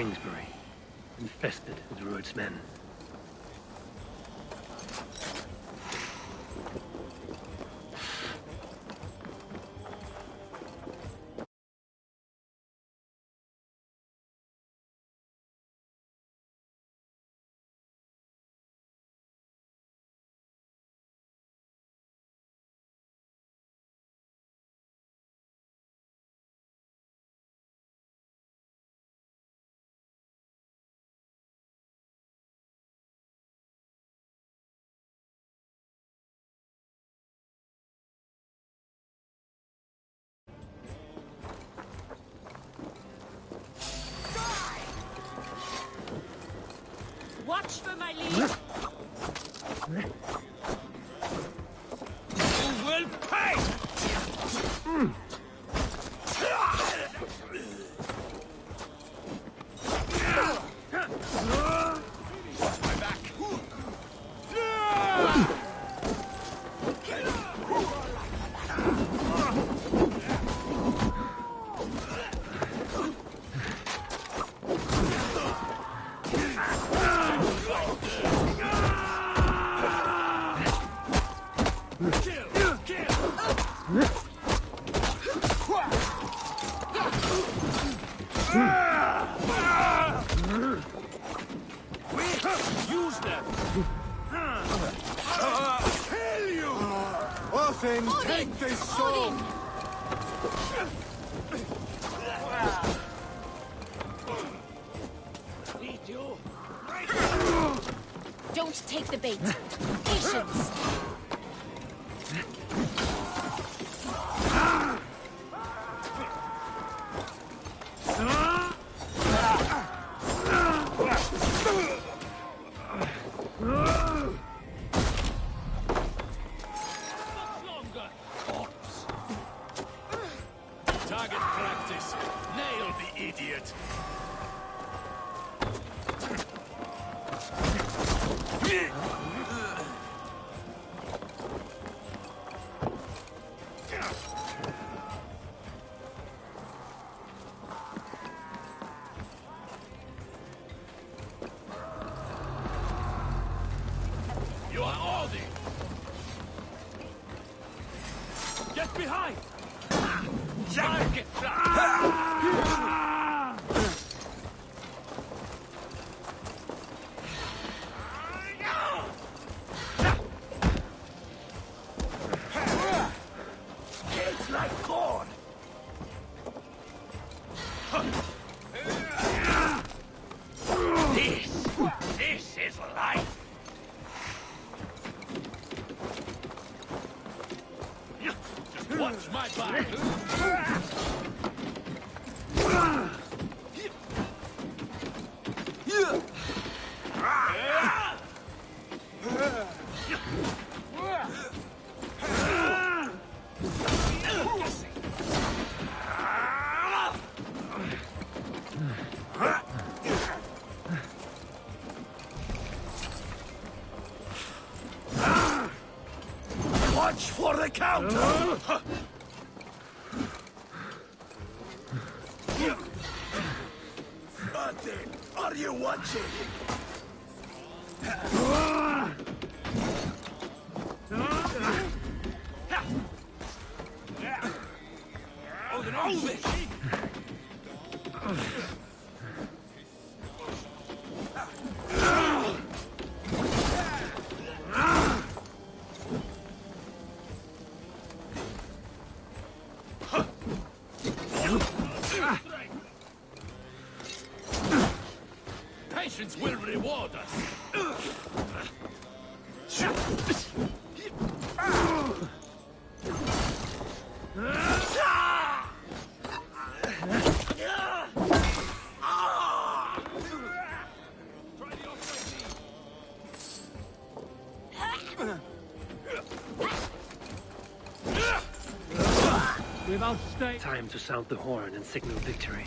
Kingsbury, infested with Druid's men. Watch for my lead! You will pay! My back! Use them! Kill you! Often take this soul! Don't take the bait. Patience! Target practice. Nail the idiot. You are all the. Get behind! Target It's like corn! This is life! Just watch my back! Watch for the counter! Martin, are you watching? Hold it! Patience will reward us. Without stay. Time to sound the horn and signal victory.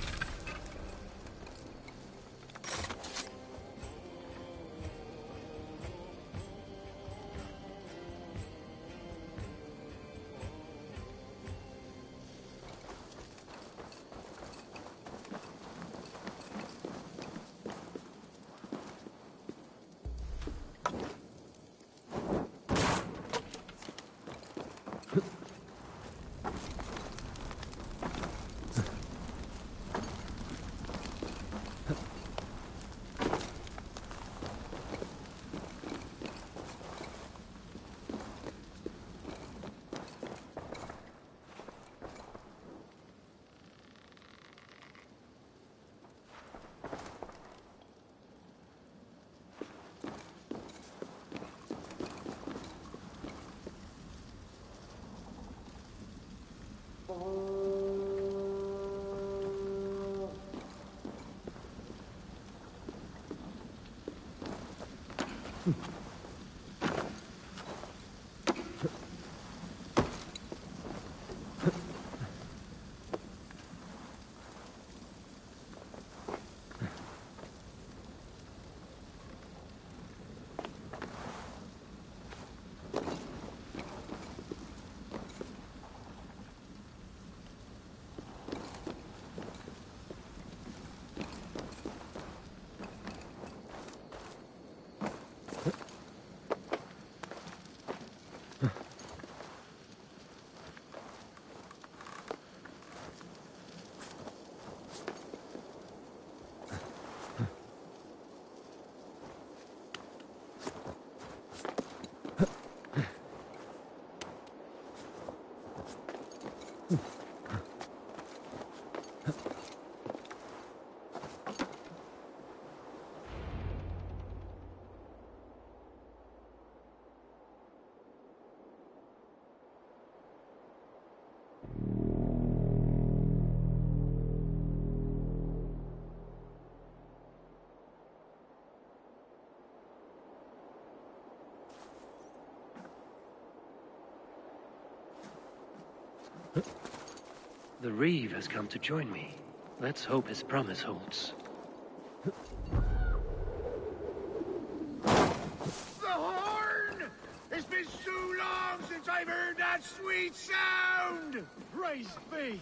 The Reeve has come to join me. Let's hope his promise holds. The horn! It's been so long since I've heard that sweet sound! Praise be!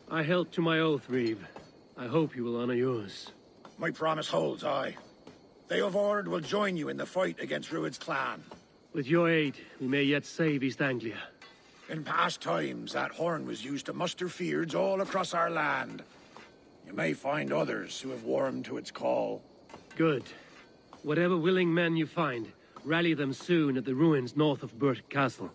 I held to my oath, Reeve. I hope you will honor yours. My promise holds, aye. They of Ord will join you in the fight against Rued's clan. With your aid, we may yet save East Anglia. In past times, that horn was used to muster fyrds all across our land. You may find others who have warmed to its call. Good. Whatever willing men you find, rally them soon at the ruins north of Burt Castle.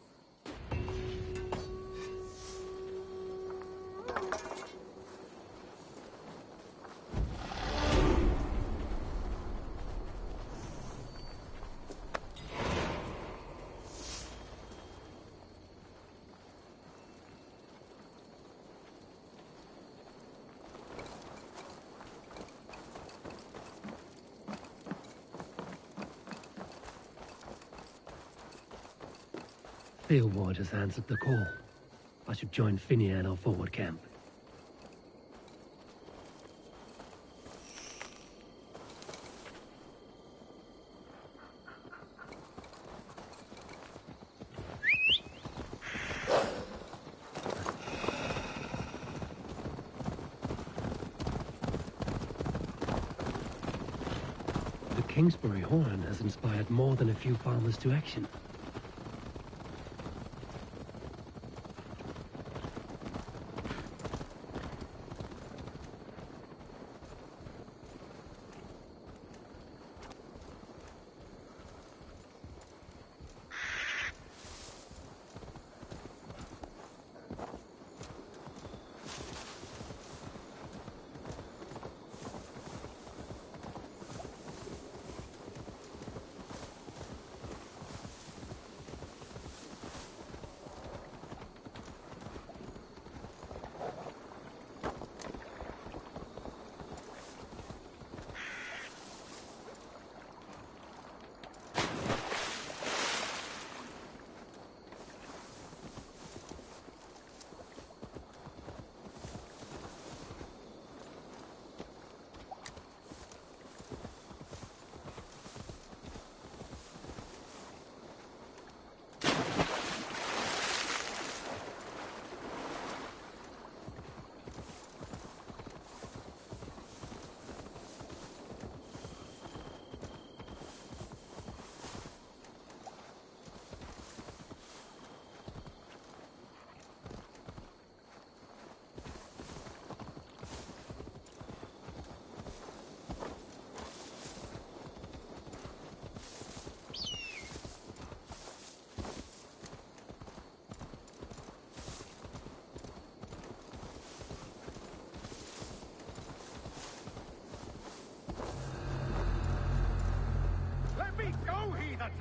Theobald has answered the call. I should join Finney at our forward camp. The Kingsbury horn has inspired more than a few farmers to action.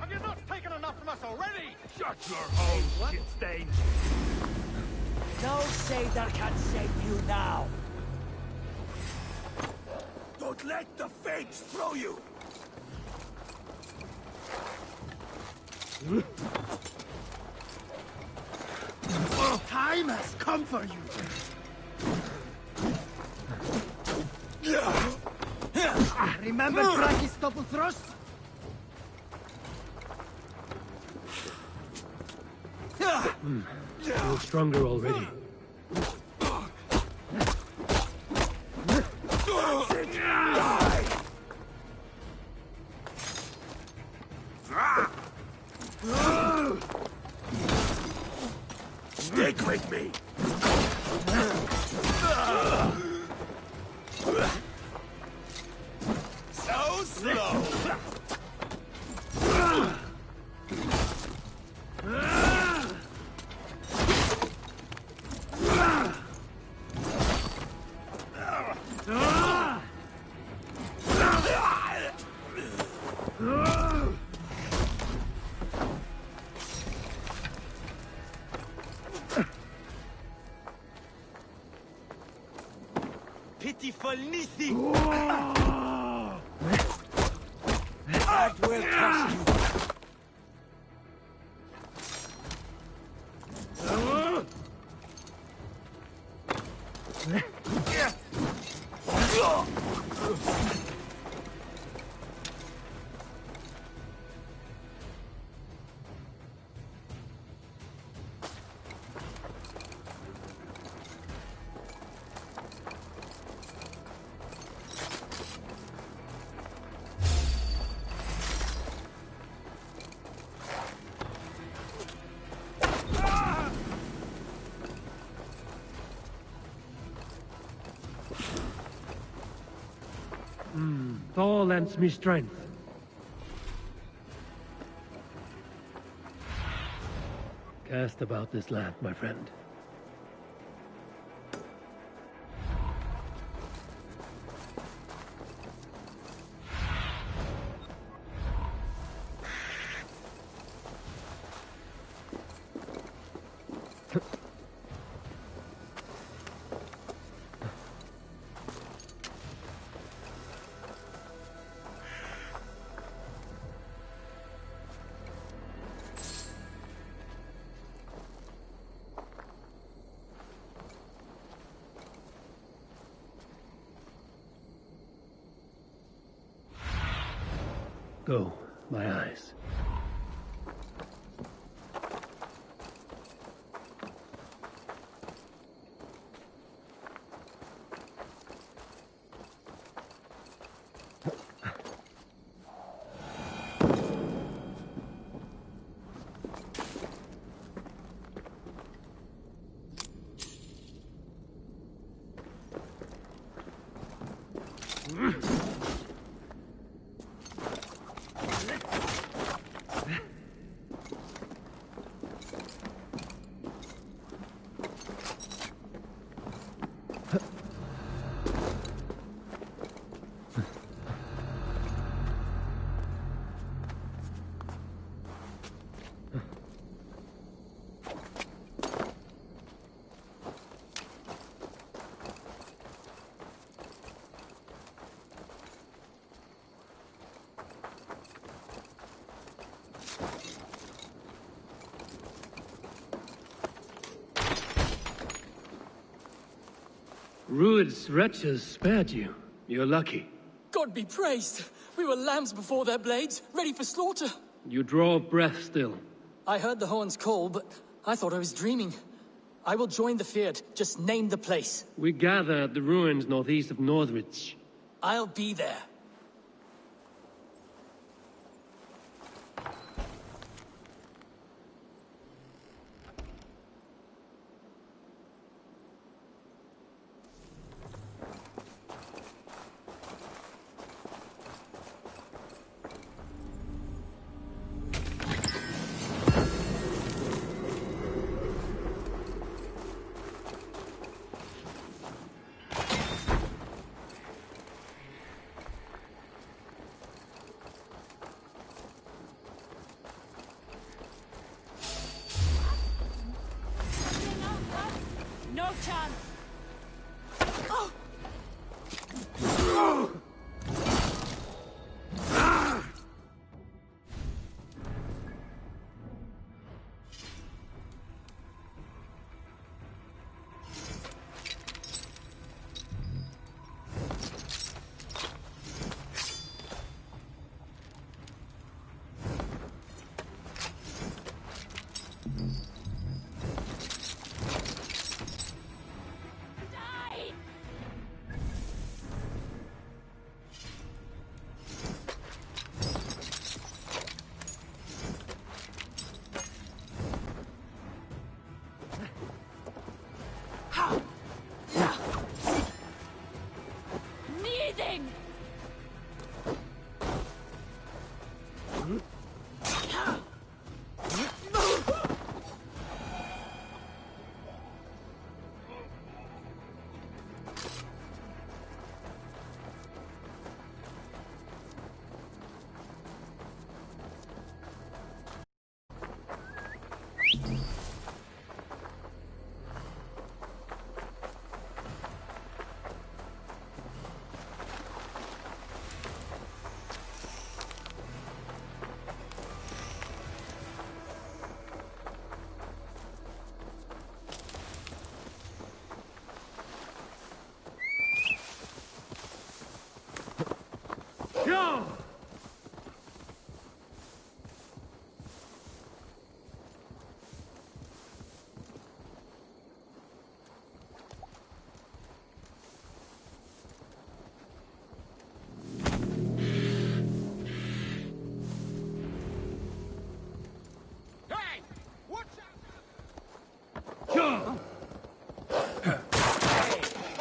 Have you not taken enough from us already? Shut your hole, shit stain! No sailor can save you now. Don't let the fates throw you! Time has come for you. Remember Frankie's double thrust? You're stronger already. Stick with me! So slow! Pitiful Nisi! That will crush you. Thor lends me strength. Cast about this land, my friend. Go, my eyes. Rued's wretches spared you. You're lucky. God be praised! We were lambs before their blades, ready for slaughter. You draw breath still. I heard the horns call, but I thought I was dreaming. I will join the Feared. Just name the place. We gather at the ruins northeast of Northridge. I'll be there. No chance. Kneading!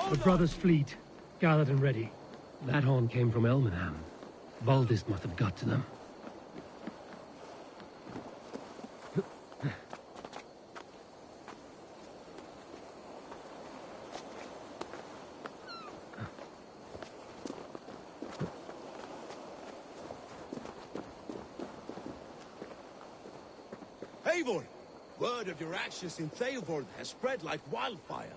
The brothers' fleet, gathered and ready. That horn came from Elmenham. Valdis must have got to them. Eivor! Word of your actions in Theodord has spread like wildfire.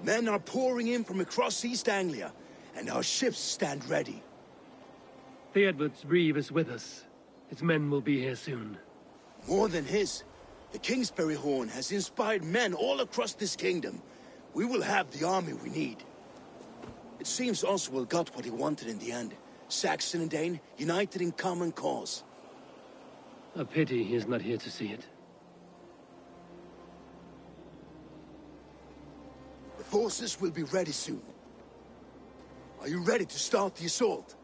Men are pouring in from across East Anglia, and our ships stand ready. Theodward's reeve is with us. His men will be here soon. More than his. The Kingsbury Horn has inspired men all across this kingdom. We will have the army we need. It seems Oswald got what he wanted in the end. Saxon and Dane, united in common cause. A pity he is not here to see it. The forces will be ready soon. Are you ready to start the assault?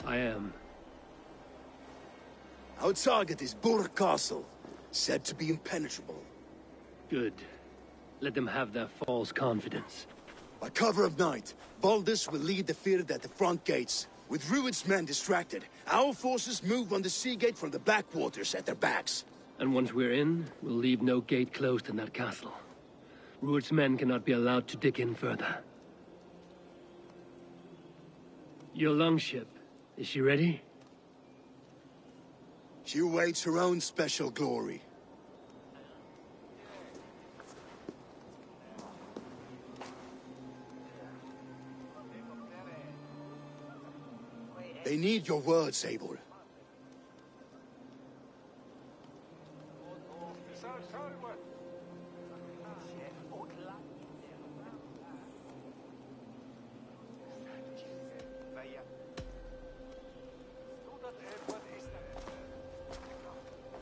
I am. Our target is Burg Castle, said to be impenetrable. Good. Let them have their false confidence. By cover of night, Baldus will lead the Fyrd at the front gates. With Rued's men distracted, our forces move on the sea gate from the backwaters at their backs. And once we're in, we'll leave no gate closed in that castle. Rued's men cannot be allowed to dig in further. Your longship, is she ready? She awaits her own special glory. They need your words, Eivor.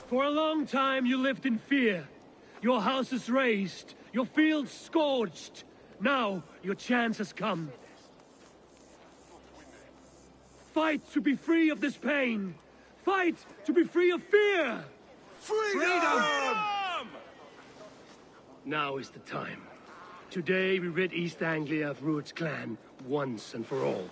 For a long time you lived in fear. Your houses razed, your fields scorched. Now your chance has come. Fight to be free of this pain. Fight to be free of fear. Freedom! Now is the time. Today we rid East Anglia of Rued's clan once and for all.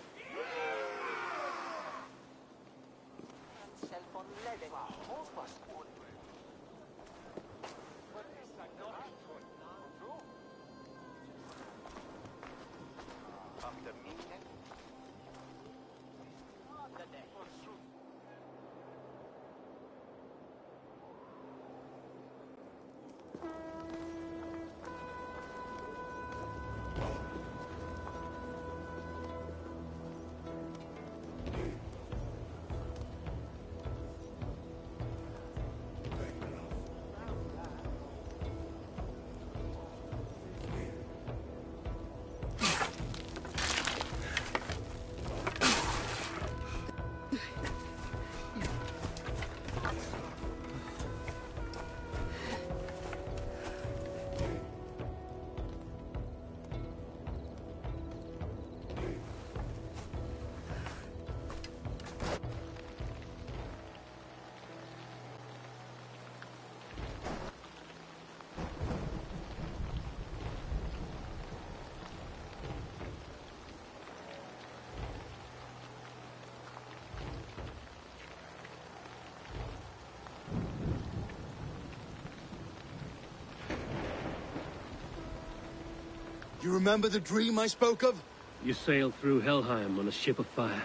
You remember the dream I spoke of? You sailed through Helheim on a ship of fire.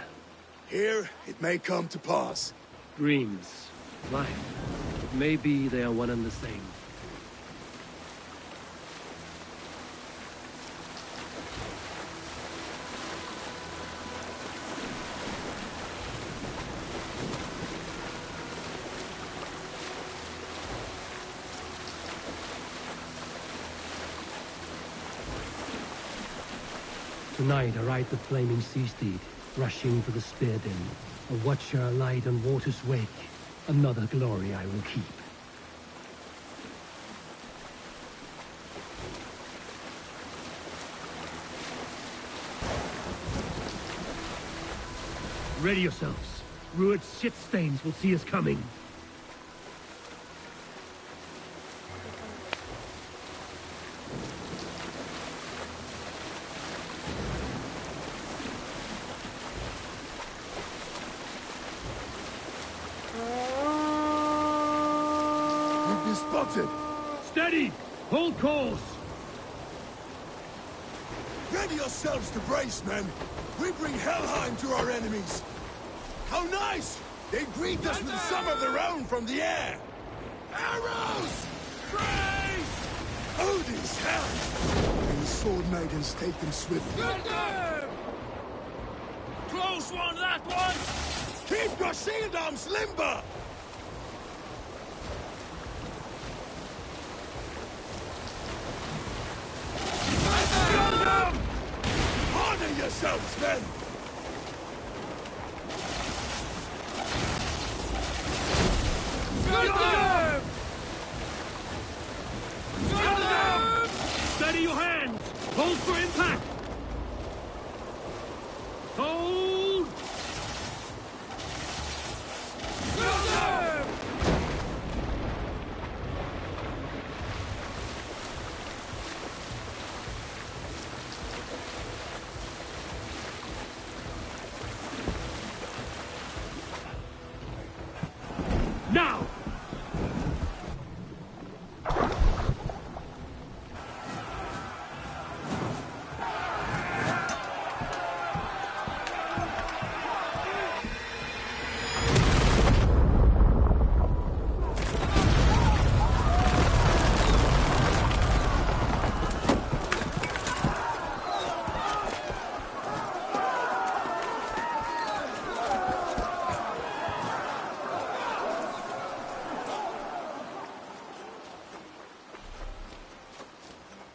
Here, it may come to pass. Dreams, life. It may be they are one and the same. Tonight I ride the flaming sea steed, rushing for the spear den. A watcher alight on water's wake. Another glory I will keep. Ready yourselves. Rued's shit stains will see us coming. Spotted! Steady! Hold course! Ready yourselves to brace, men! We bring Helheim to our enemies! How nice! They greet us with some of their own from the air! Arrows! Brace! Odin sword maidens take them swiftly. Close one, that one! Keep your shield arms limber! Harden yourselves, men! Steady your hands! Hold for impact! Hold! Now!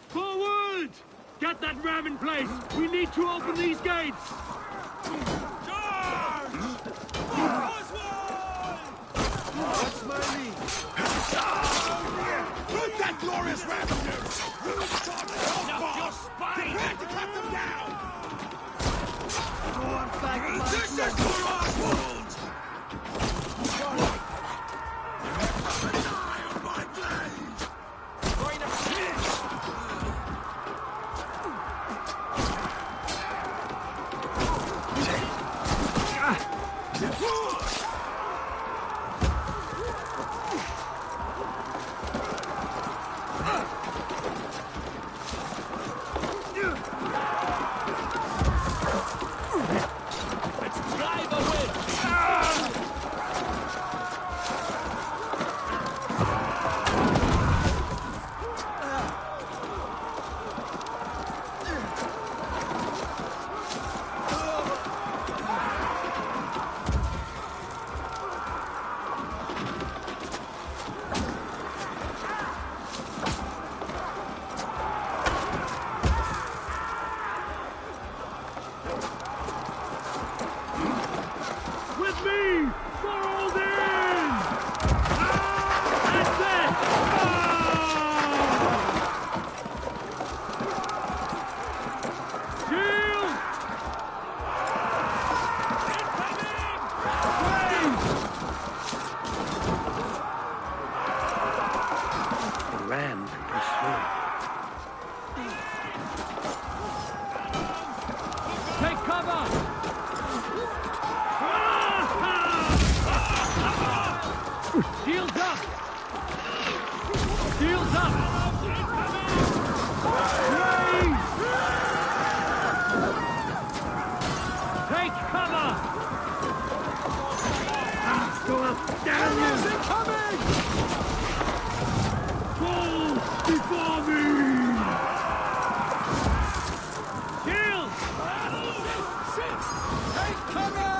Forward! Get that ram in place! We need to open these gates! Charge! What's my lead? Put that glorious ram! Now your spine! Prepare to cut them down! Go back, my This is for our wounds! My blade! going to With me! Fold in! That's it! Shield! Incoming! The land is take cover! Shields up! Shields up! Raise! Take cover! Go up! Down! Incoming! Fall before me! Shields! take cover!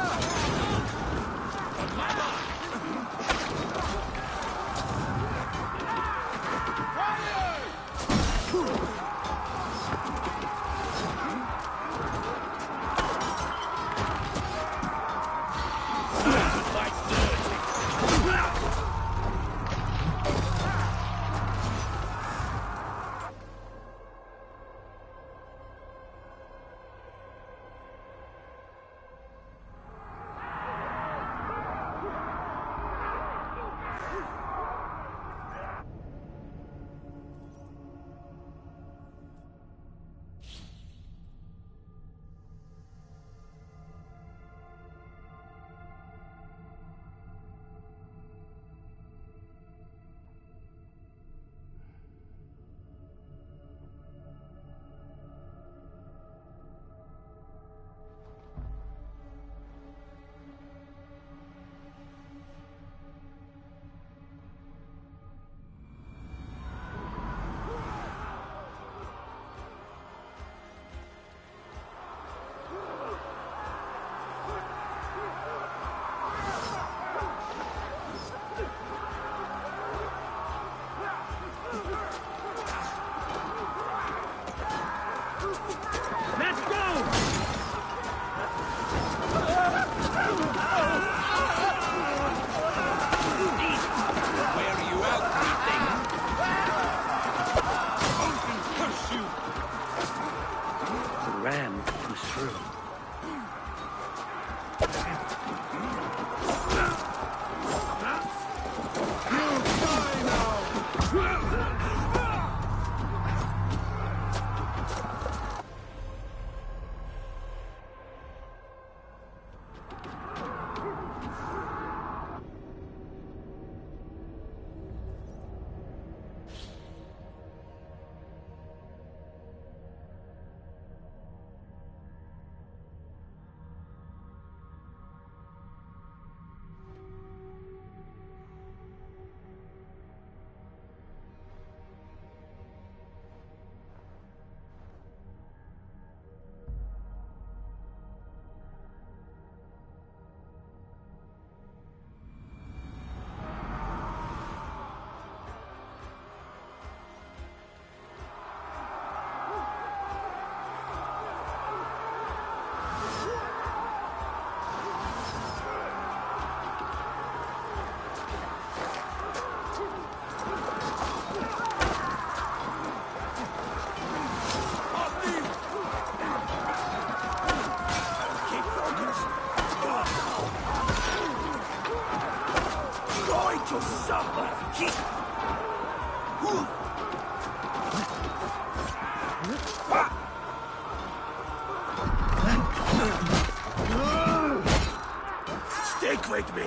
Stick with me.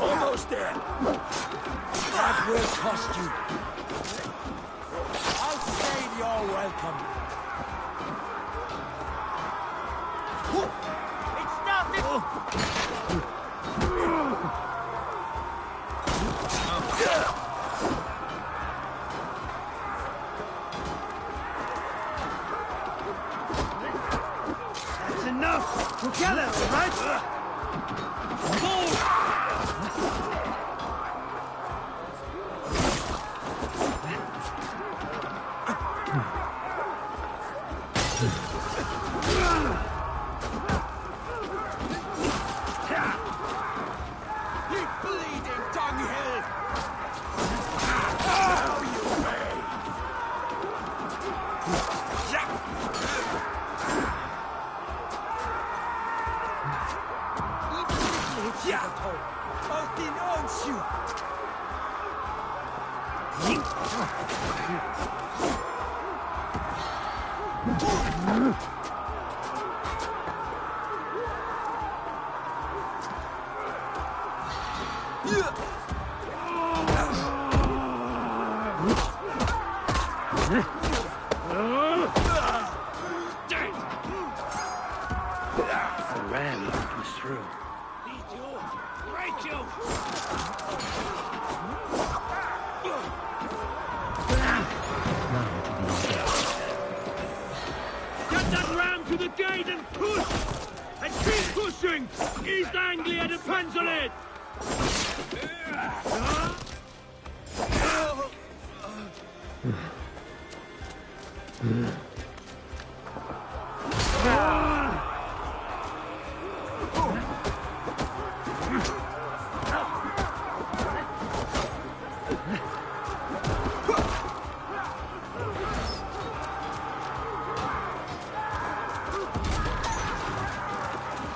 Almost there. That will cost you. I'll save your welcome. It's nothing! That's enough! Together, all right? You bleeding dunghill! Now you may. I'll denounce you! The ram was through. Break you! Get that ram to the gate and push! And keep pushing! East Anglia depends on it!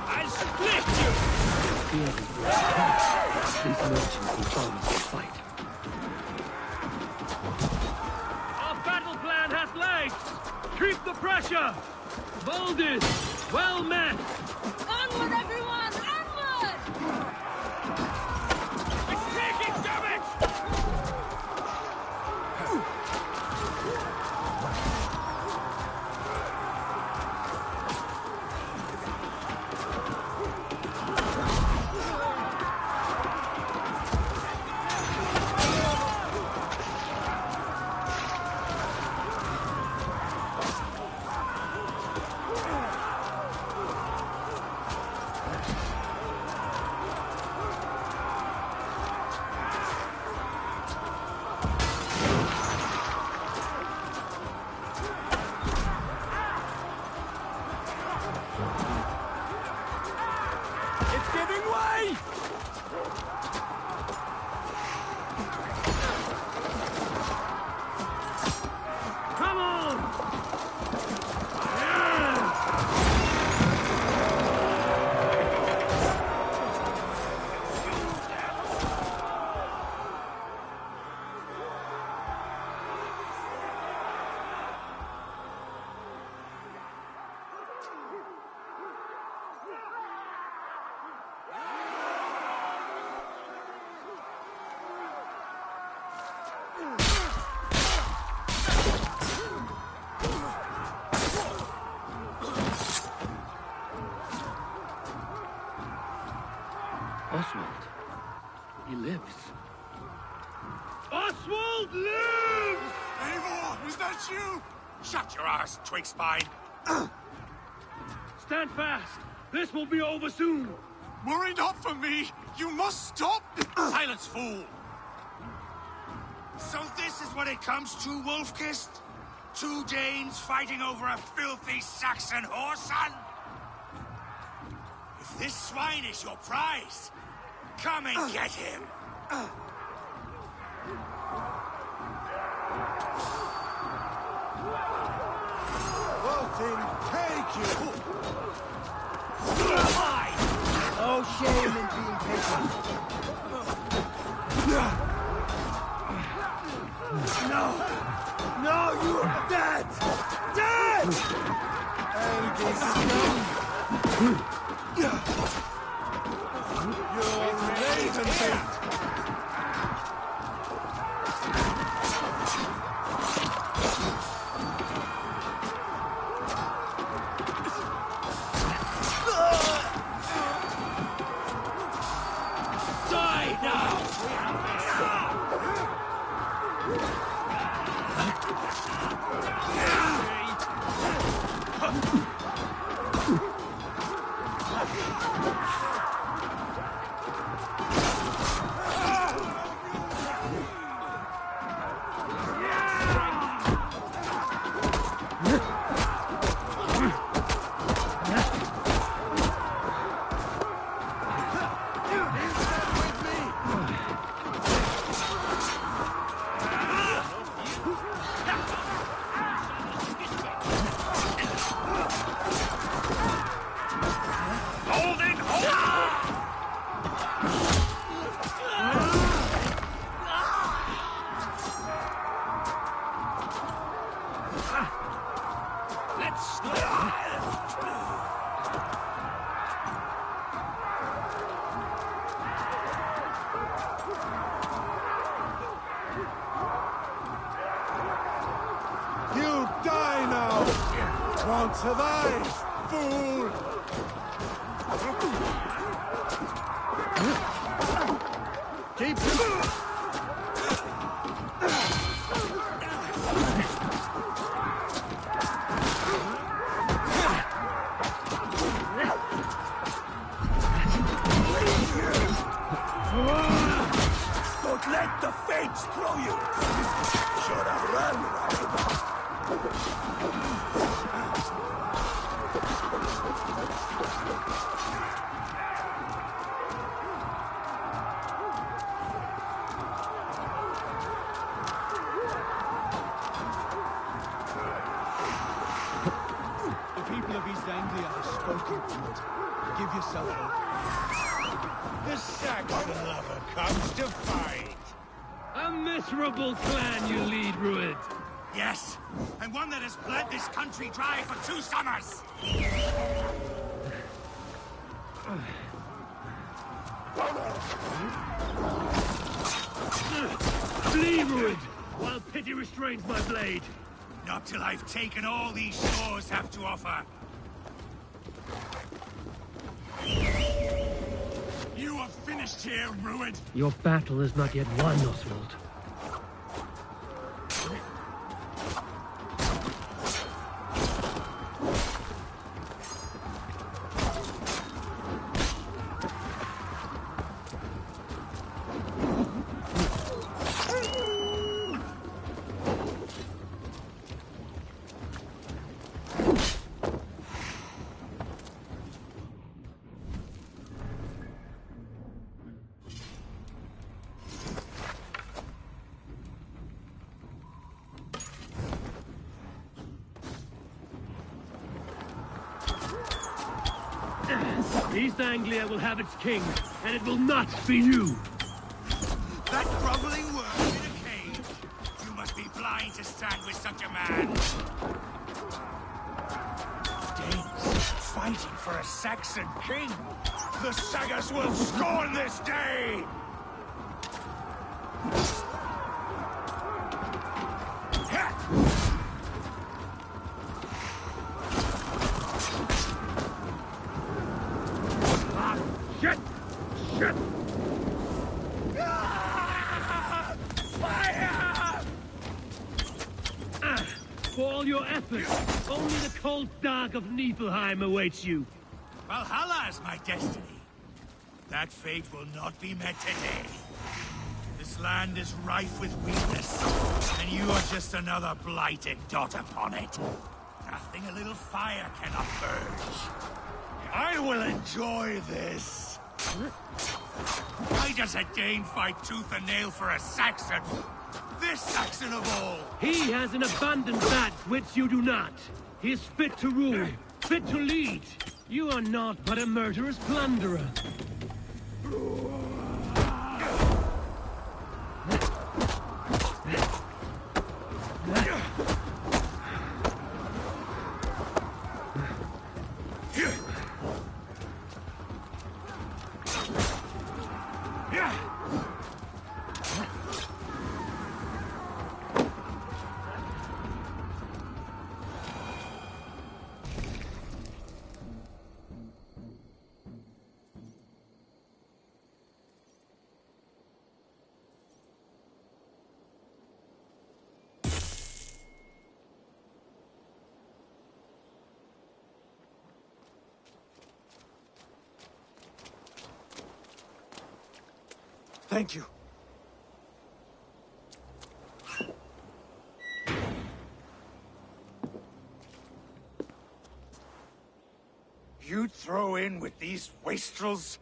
I'll split you! These merchants will promise to fight. Our battle plan has legs! Keep the pressure! Bolded! Well met! Onward, everyone! Onward! It's taking damage! It's giving way! Come on! Oswald. He lives. Oswald lives! Eivor, was that you? Shut your ass, twig spine. Stand fast. This will be over soon. Worry not for me. You must stop. Silence, fool. So this is what it comes to, Wolfkist? Two Danes fighting over a filthy Saxon whoreson? If this swine is your prize, come and get him. Bolton, take you! No shame in being patient. No, you are dead! Dead! Elgin scum! You're raven-bait! Die now! You die now! Won't survive, fool! Keep Don't let the fates throw you! Should have run, The people of East Anglia have spoken to it. Give yourself up. The Saxon lover comes to fight. A miserable clan you lead, Rued. Yes, and one that has bled this country dry for 2 summers. Flee, Rued, while pity restrains my blade. Not till I've taken all these shores have to offer. You are finished here, Rued. Your battle is not yet won, Oswald. East Anglia will have its king, and it will not be you. That groveling worm in a cage. You must be blind to stand with such a man. Danes fighting for a Saxon king. The Sagas will scorn this day. Shit! Shit! Fire! For all your efforts, only the cold dark of Niflheim awaits you. Valhalla is my destiny. That fate will not be met today. This land is rife with weakness, and you are just another blighted dot upon it. Nothing a little fire cannot purge. I will enjoy this. Why does a Dane fight tooth and nail for a Saxon? This Saxon of all! He has an abundant that which you do not. He is fit to rule, fit to lead. You are not but a murderous plunderer. Thank you. You throw in with these wastrels?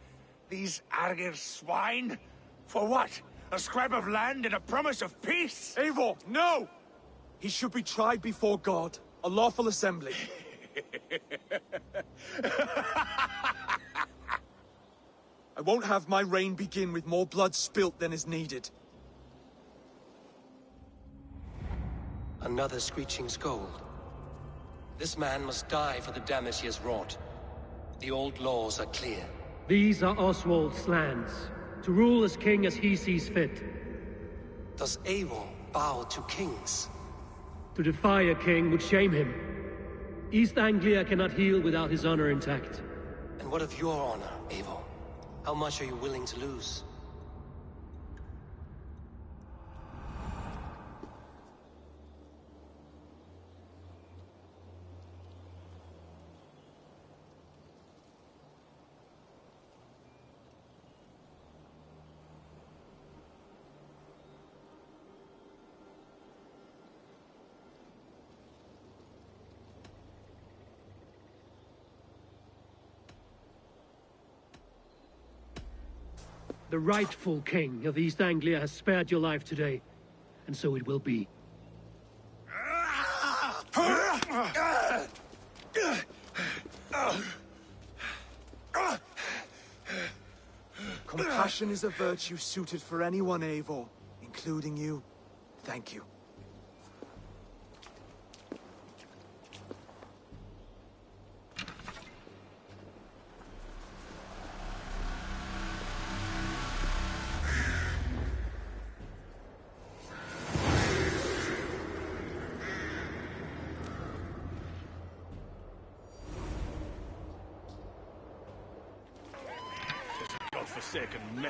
These Argir swine? For what? A scrap of land and a promise of peace? Eivor, no! He should be tried before God, a lawful assembly. I won't have my reign begin with more blood spilt than is needed. Another screeching scold. This man must die for the damage he has wrought. The old laws are clear. These are Oswald's lands, to rule as king as he sees fit. Does Eivor bow to kings? To defy a king would shame him. East Anglia cannot heal without his honor intact. And what of your honor, Eivor? How much are you willing to lose? The rightful king of East Anglia has spared your life today, and so it will be. Compassion is a virtue suited for anyone, Eivor, including you. Thank you.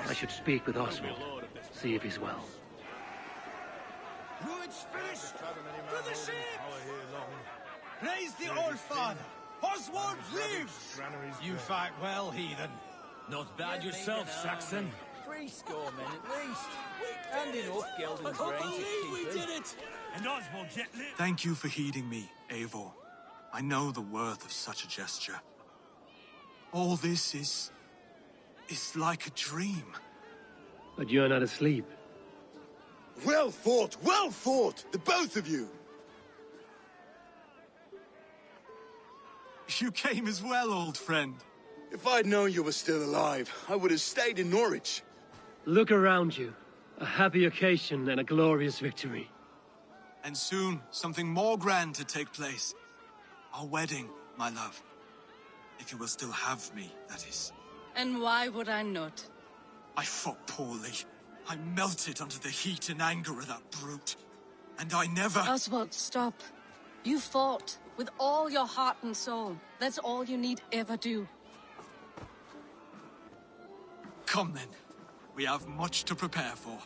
I should speak with Oswald, see if he's well. Wood's finished! To the ships! Praise the Old Father! Oswald lives! You fight well, heathen. Not bad yourself, Saxon. 70 men at least. And enough Gelding's grain to keep we did it! And Oswald yet lives. Thank you for heeding me, Eivor. I know the worth of such a gesture. All this is like a dream. But you're not asleep. Well fought, the both of you! You came as well, old friend. If I'd known you were still alive, I would have stayed in Norwich. Look around you. A happy occasion and a glorious victory. And soon, something more grand to take place. Our wedding, my love. If you will still have me, that is. And why would I not? I fought poorly. I melted under the heat and anger of that brute. And I never... Oswald, stop. You fought with all your heart and soul. That's all you need ever do. Come then. We have much to prepare for.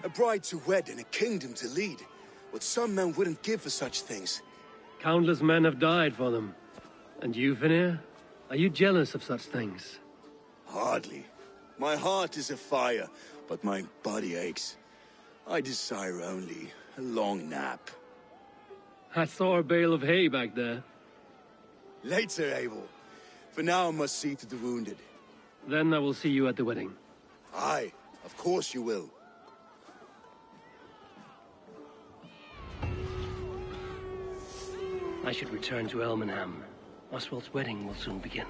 A bride to wed and a kingdom to lead. What some men wouldn't give for such things. Countless men have died for them. And you, Vanir? Are you jealous of such things? Hardly. My heart is afire, but my body aches. I desire only a long nap. I saw a bale of hay back there. Later, Abel. For now I must see to the wounded. Then I will see you at the wedding. Aye, of course you will. I should return to Elmenham. Oswald's wedding will soon begin.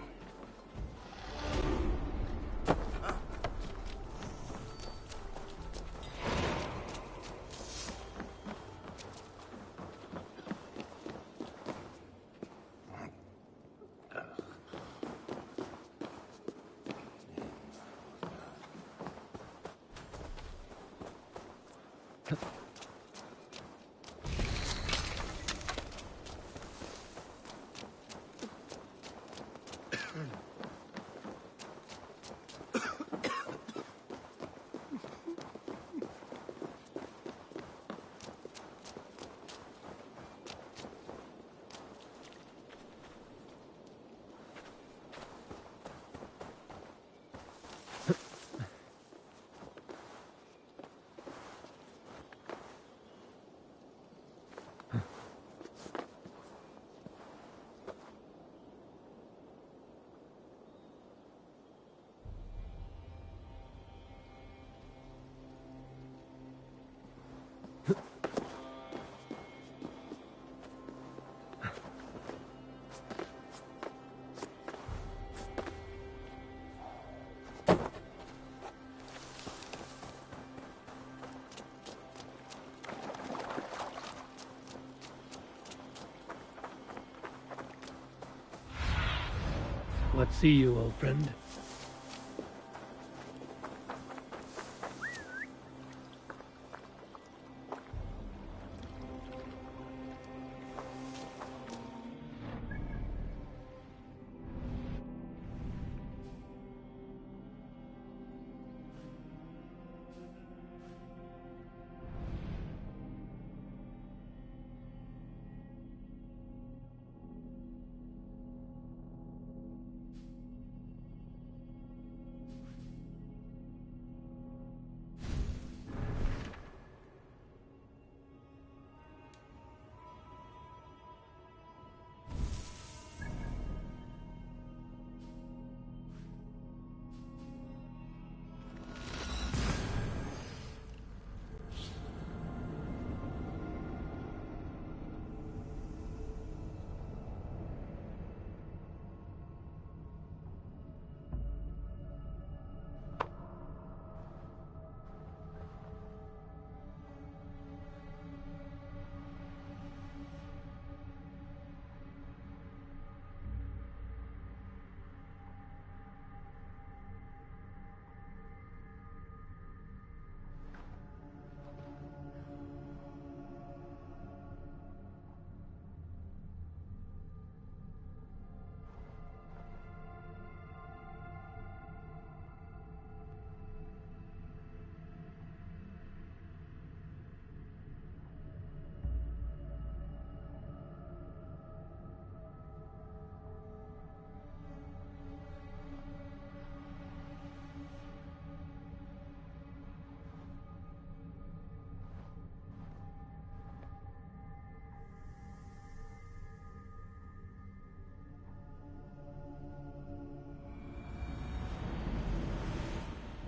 What see you, old friend?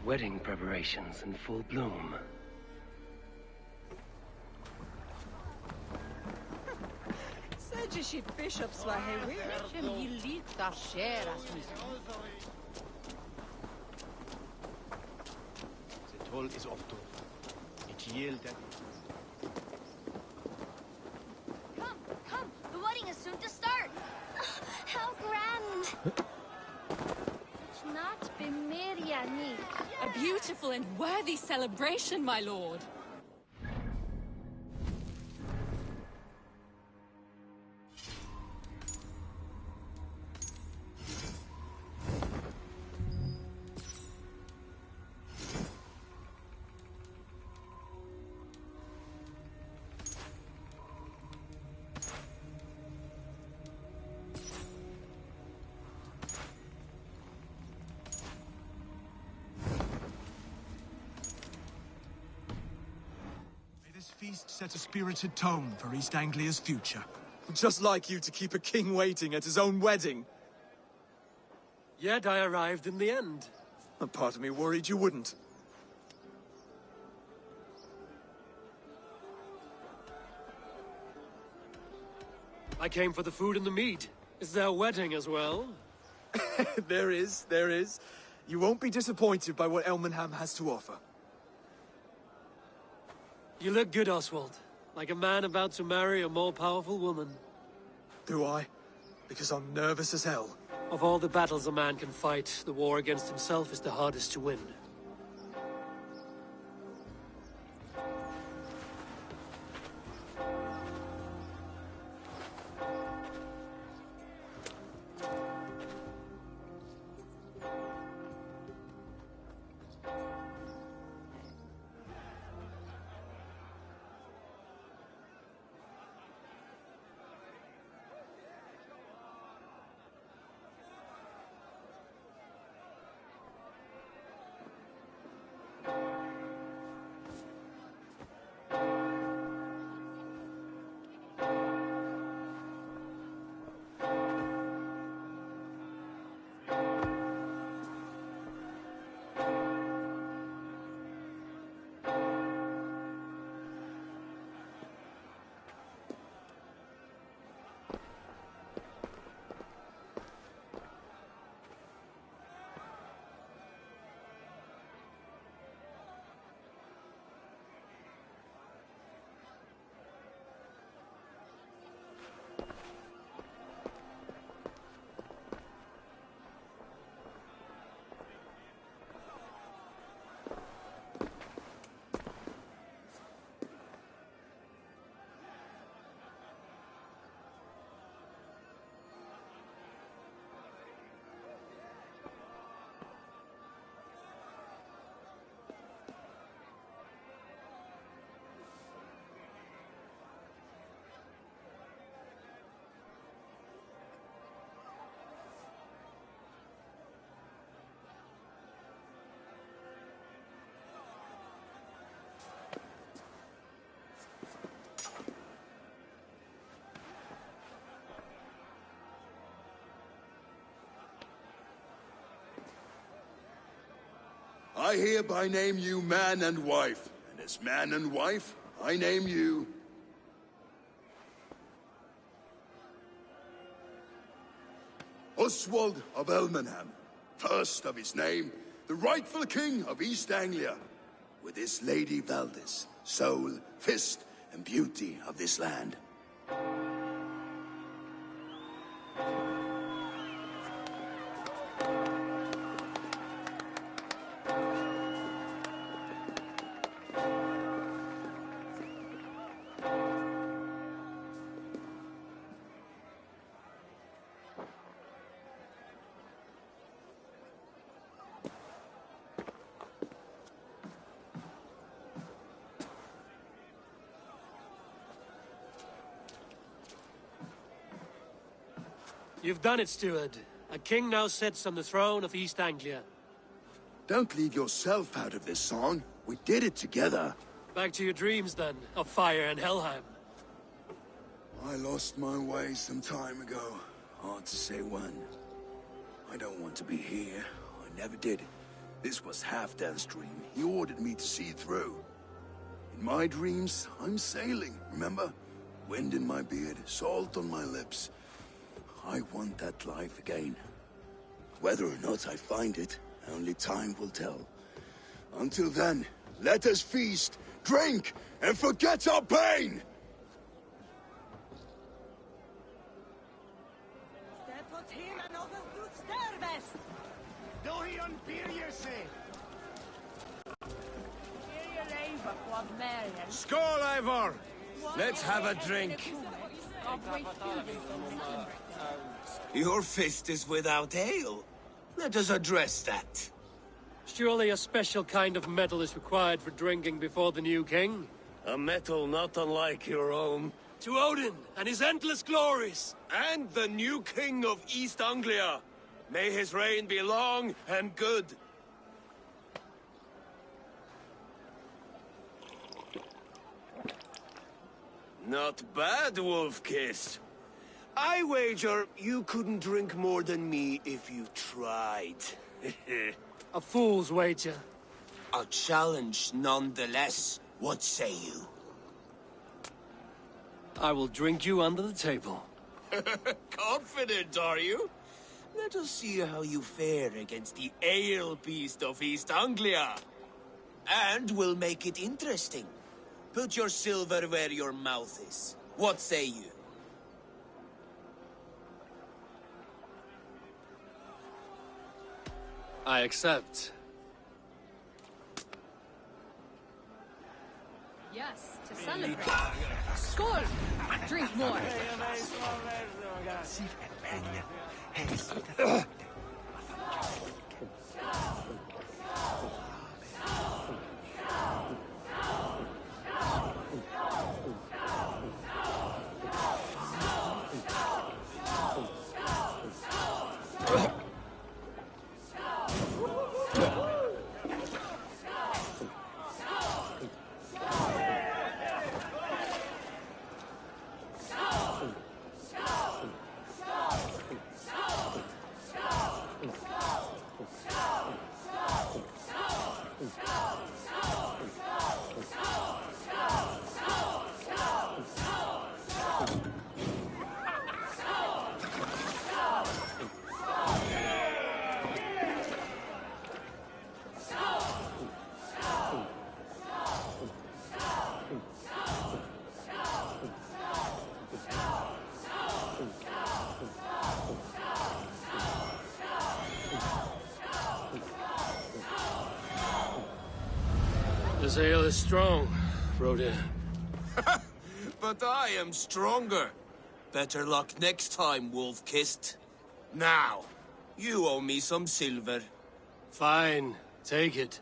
Wedding preparations in full bloom. Seja bishops var hewe. The toll is off to. It yield. Come, the wedding is soon to start. How grand. Not be Miriani. A beautiful and worthy celebration, my lord. This feast set a spirited tone for East Anglia's future. Just like you to keep a king waiting at his own wedding. Yet I arrived in the end. A part of me worried you wouldn't. I came for the food and the meat. Is there a wedding as well? There is. You won't be disappointed by what Elmenham has to offer. You look good, Oswald. Like a man about to marry a more powerful woman. Do I? Because I'm nervous as hell. Of all the battles a man can fight, the war against himself is the hardest to win. I hereby name you man and wife. And as man and wife, I name you... Oswald of Elmenham, first of his name, the rightful king of East Anglia, with his lady Valdis, soul, fist, and beauty of this land. You've done it, steward. A king now sits on the throne of East Anglia. Don't leave yourself out of this song. We did it together. Back to your dreams, then, of fire and Helheim. I lost my way some time ago. Hard to say when. I don't want to be here. I never did. This was Halfdan's dream. He ordered me to see it through. In my dreams, I'm sailing, remember? Wind in my beard, salt on my lips. I want that life again. Whether or not I find it, only time will tell. Until then, let us feast, drink, and forget our pain! Skål, Ivor! Let's have a drink. Your fist is without ale. Let us address that. Surely a special kind of metal is required for drinking before the new king? A metal not unlike your own. To Odin and his endless glories! And the new king of East Anglia. May his reign be long and good. Not bad, Wolf-Kissed. I wager you couldn't drink more than me if you tried. A fool's wager. A challenge nonetheless. What say you? I will drink you under the table. Confident, are you? Let us see how you fare against the ale beast of East Anglia. And we'll make it interesting. Put your silver where your mouth is. What say you? I accept. Yes, to celebrate. Skål! Drink more. This ale is strong, Rodin. But I am stronger. Better luck next time, Wolf-Kissed. Now, you owe me some silver. Fine, take it.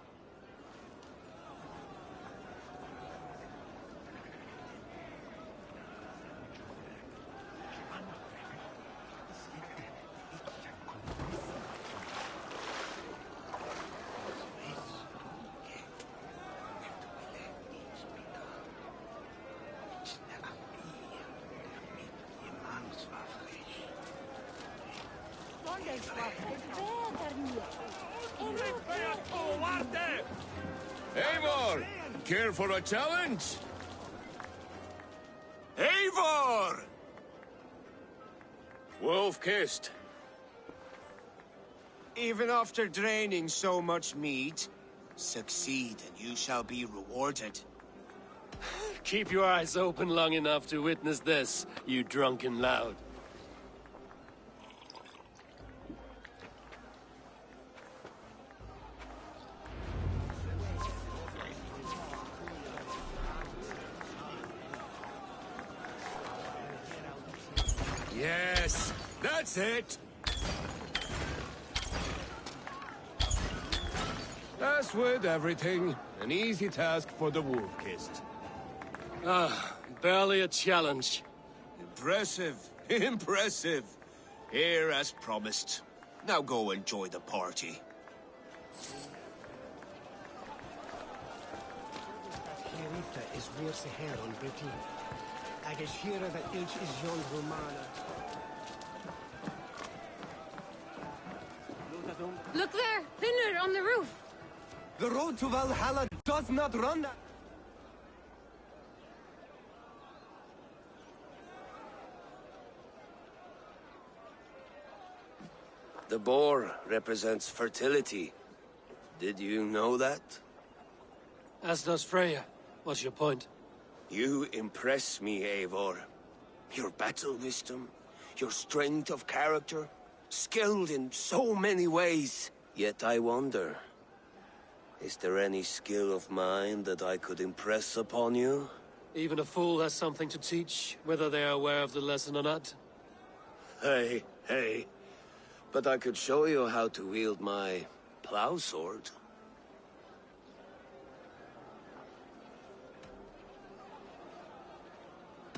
En Eivor, care for a challenge? Eivor! Wolf-kissed. Even after draining so much mead, succeed and you shall be rewarded. Keep your eyes open long enough to witness this, you drunken loud. Yes, that's it. As with everything, an easy task for the wolf-kissed. Barely a challenge. Impressive, impressive. Here as promised. Now go enjoy the party. Hierita is weer se her on Britain. I guess here that each is John Romana. Look there! Thinner on the roof! The road to Valhalla does not run that. The boar represents fertility. Did you know that? As does Freya. What's your point? You impress me, Eivor. Your battle wisdom, your strength of character, skilled in so many ways. Yet I wonder, is there any skill of mine that I could impress upon you? Even a fool has something to teach, whether they are aware of the lesson or not. Hey, hey. But I could show you how to wield my plow sword.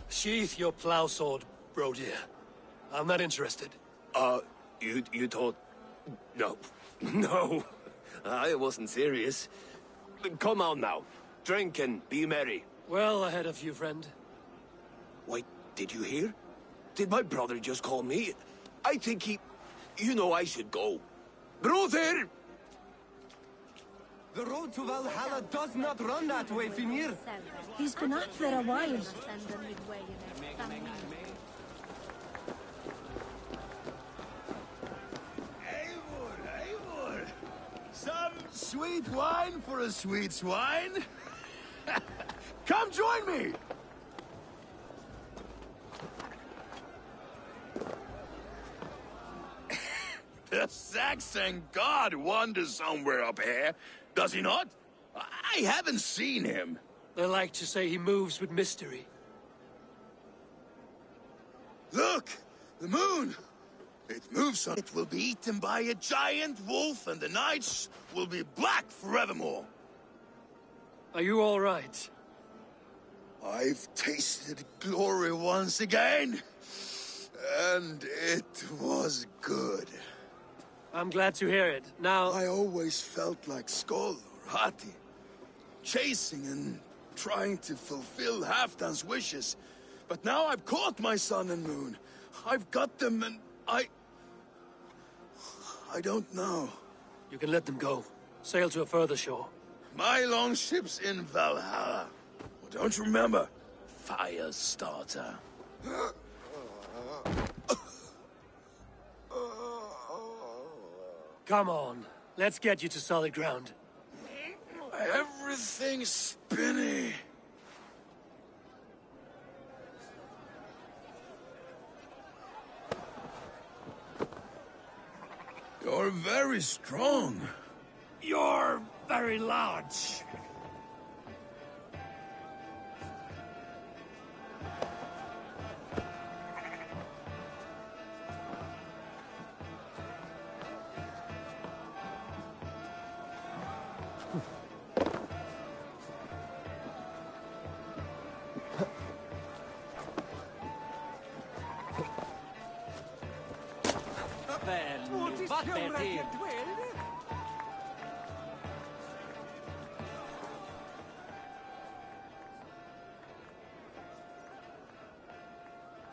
Sheath your plow sword, bro dear. I'm not interested. You thought... No. No. I wasn't serious. Come on now. Drink and be merry. Well ahead of you, friend. Wait, did you hear? Did my brother just call me? I think he... You know I should go. Brother! The road to Valhalla does not run that way, Finir. He's been up there a while. Eivor! Some sweet wine for a sweet swine? Come join me! The Saxon god wanders somewhere up here, does he not? I haven't seen him. They like to say he moves with mystery. Look! The moon! It moves on. It will be eaten by a giant wolf, and the nights will be black forevermore. Are you all right? I've tasted glory once again, and it was good. I'm glad to hear it. Now... I always felt like Skoll or Hati, chasing and trying to fulfill Halfdan's wishes. But now I've caught my sun and moon. I've got them and I don't know. You can let them go. Sail to a further shore. My longship's in Valhalla. Well, don't you remember? Fire starter. Come on. Let's get you to solid ground. Everything's spinny. You're very strong. You're very large.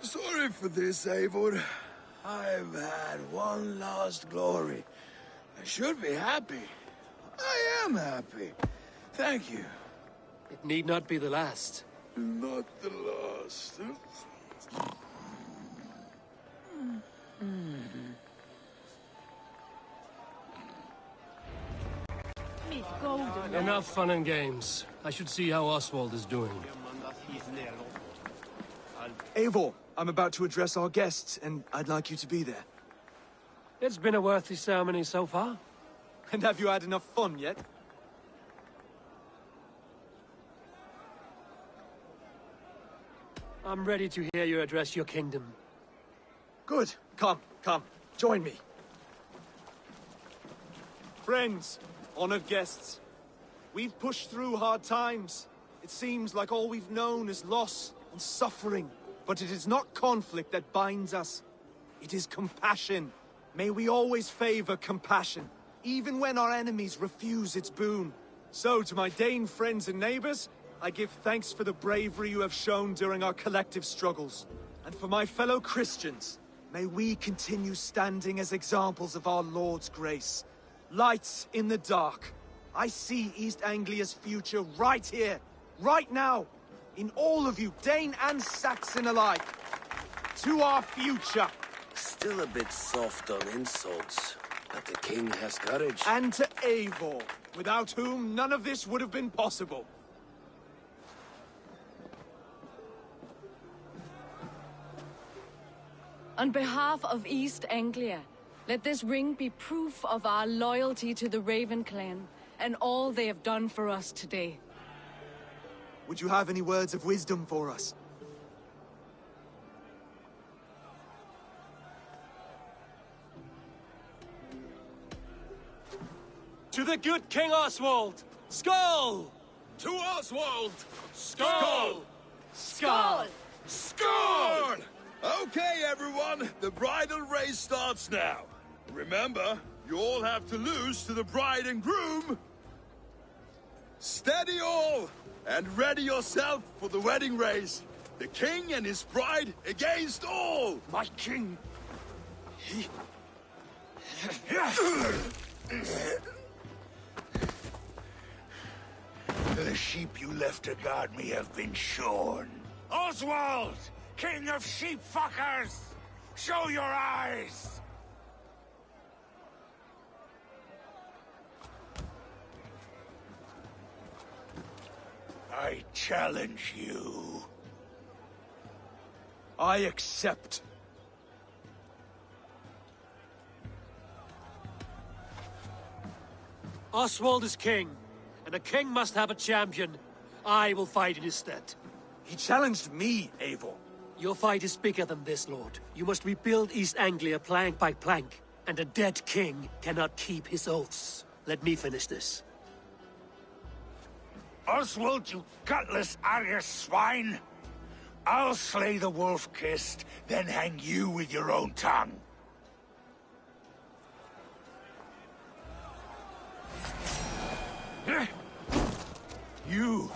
Sorry for this, Eivor. I've had one last glory. I should be happy. I am happy. Thank you. It need not be the last. Not the last. Enough fun and games. I should see how Oswald is doing. Eivor, I'm about to address our guests, and I'd like you to be there. It's been a worthy ceremony so far. And have you had enough fun yet? I'm ready to hear you address your kingdom. Good. Come, join me. Friends, honored guests, we've pushed through hard times. It seems like all we've known is loss and suffering. But it is not conflict that binds us. It is compassion. May we always favor compassion, even when our enemies refuse its boon. So, to my Dane friends and neighbors, I give thanks for the bravery you have shown during our collective struggles. And for my fellow Christians, may we continue standing as examples of our Lord's grace. Lights in the dark. I see East Anglia's future right here, right now, in all of you, Dane and Saxon alike. To our future. Still a bit soft on insults, but the king has courage. And to Eivor, without whom none of this would have been possible. On behalf of East Anglia, let this ring be proof of our loyalty to the Raven clan and all they have done for us today. Would you have any words of wisdom for us? To the good King Oswald! Skull! To Oswald! Skull! Skull! Score! Okay, everyone, the bridal race starts now. Remember, you all have to lose to the bride and groom. Steady all, and ready yourself for the wedding race. The king and his bride against all. My king! The sheep you left to guard me have been shorn. Oswald! King of sheep fuckers! Show your eyes! I challenge you. I accept. Oswald is king, and a king must have a champion. I will fight in his stead. He challenged me, Eivor. Your fight is bigger than this, Lord. You must rebuild East Anglia plank by plank, and a dead king cannot keep his oaths. Let me finish this. Oswald, you gutless Arya swine! I'll slay the wolf-kissed, then hang you with your own tongue. You!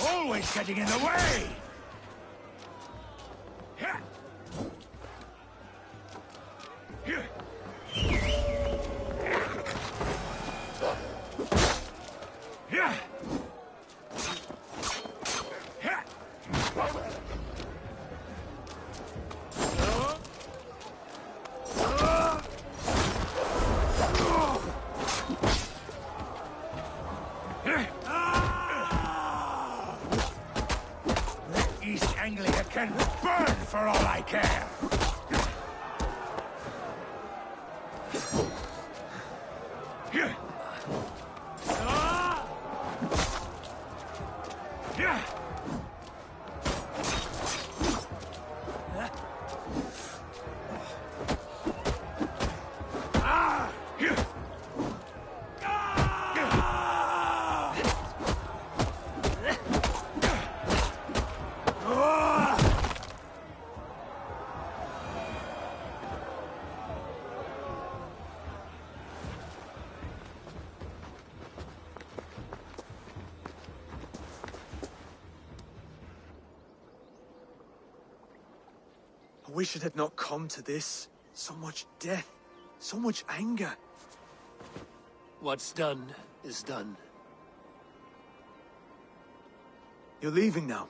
Always getting in the way! East Anglia can burn for all I care! I wish it had not come to this. So much death, so much anger. What's done is done. You're leaving now.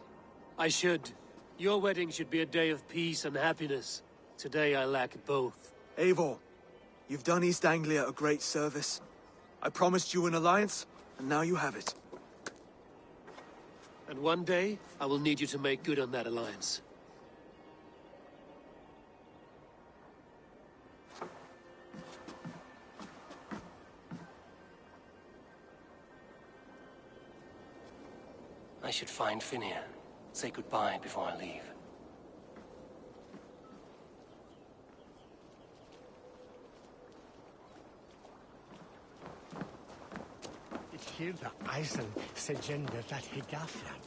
I should. Your wedding should be a day of peace and happiness. Today I lack both. Eivor, you've done East Anglia a great service. I promised you an alliance, and now you have it. And one day, I will need you to make good on that alliance. I should find Finir. Say goodbye before I leave. It's here the Eisen Segender that he gaffran.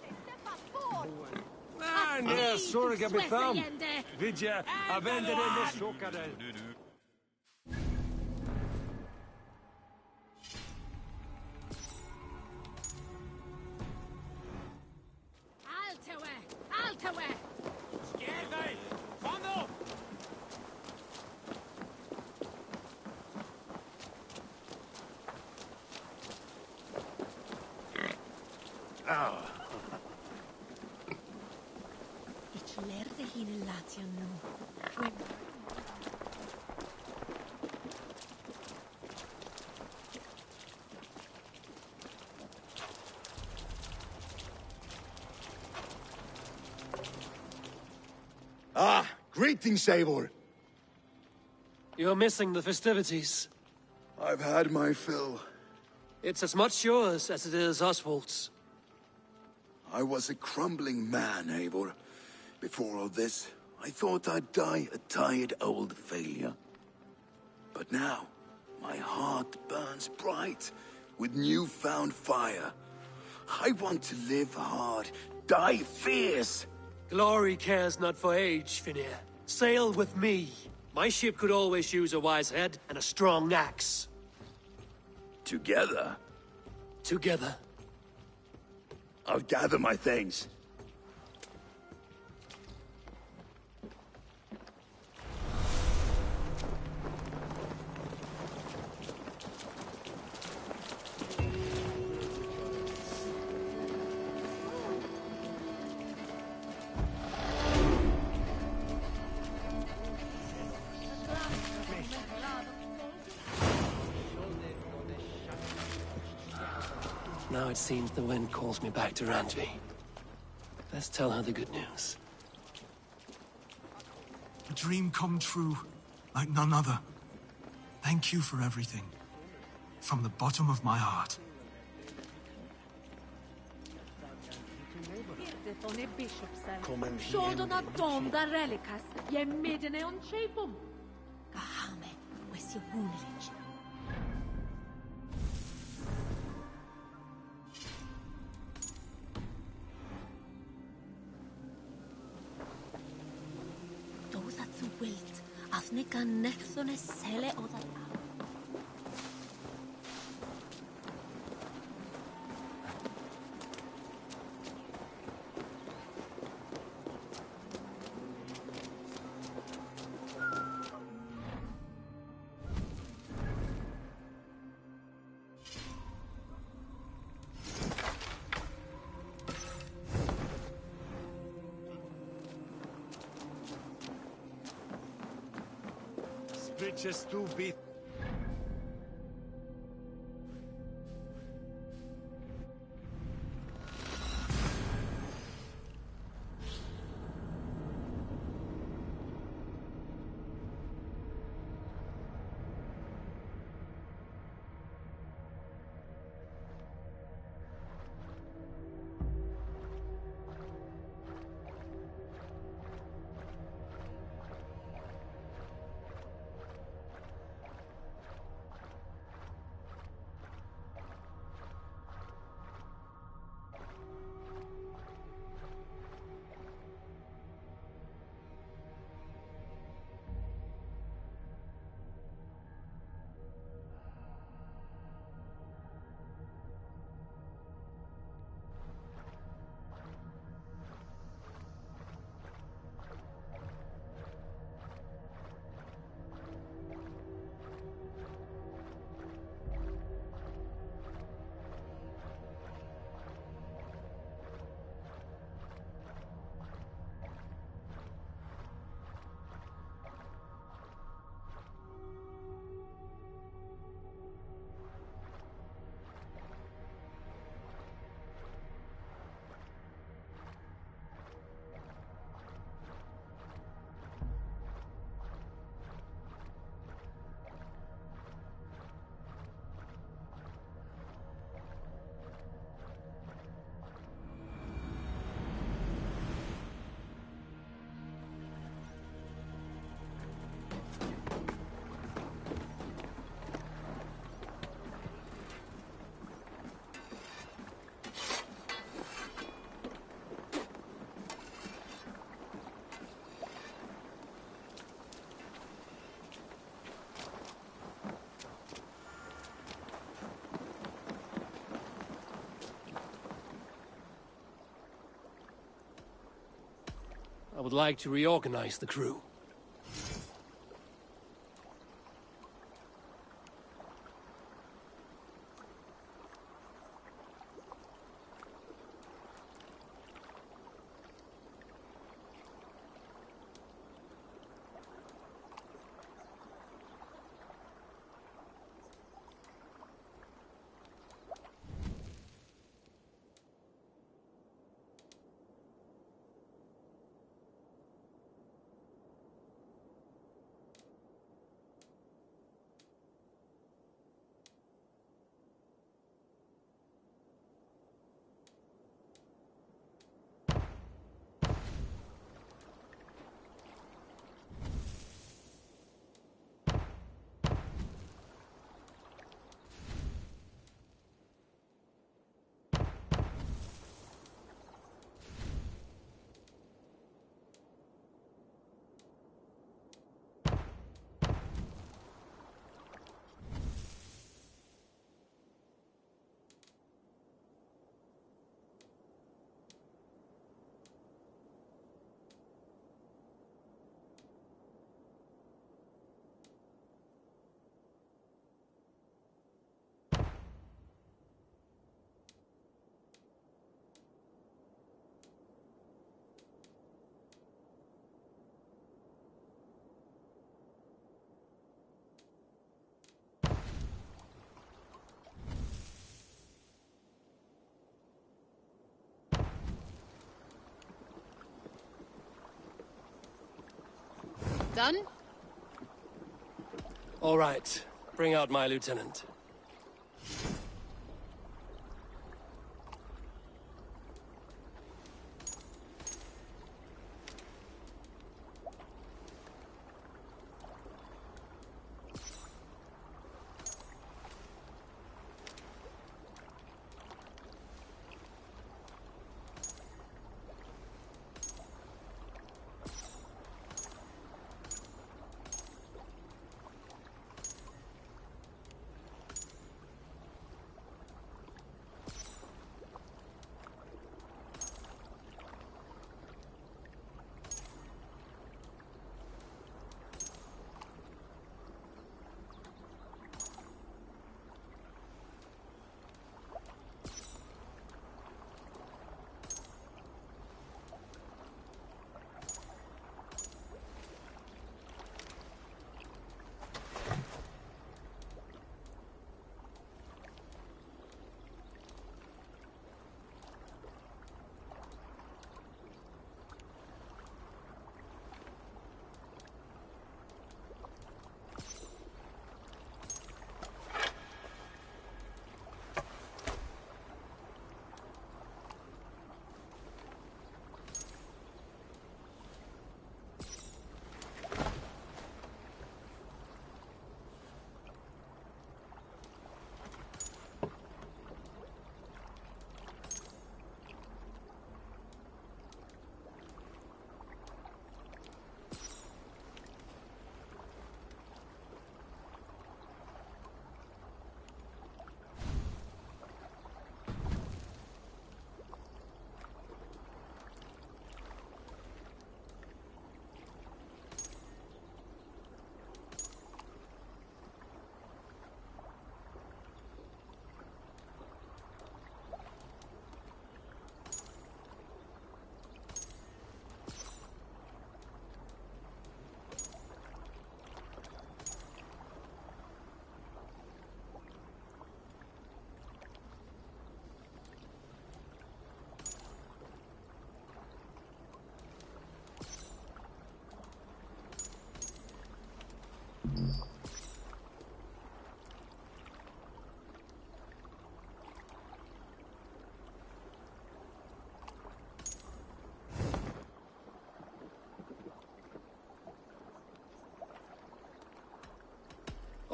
Nej, sorga befam. Vidja, avende den sockade. Altawe! Scared dig! Kom nu! Ich lernte hin Latium nu. Ah, greetings, Eivor. You're missing the festivities. I've had my fill. It's as much yours as it is Oswald's. I was a crumbling man, Eivor. Before all this, I thought I'd die a tired old failure. But now, my heart burns bright with newfound fire. I want to live hard, die fierce. Glory cares not for age, Finir. Sail with me. My ship could always use a wise head and a strong axe. Together? Together. I'll gather my things. Now it seems the wind calls me back to Randvi. Let's tell her the good news. A dream come true, like none other. Thank you for everything. From the bottom of my heart. Shordona dom da relikas, je medene on chapum. Kahame, wes je woonlich. Dosa zu wilt, as ne kan nechsone sele o dat. Bitches too beat. I would like to reorganize the crew. Done? All right. Bring out my lieutenant.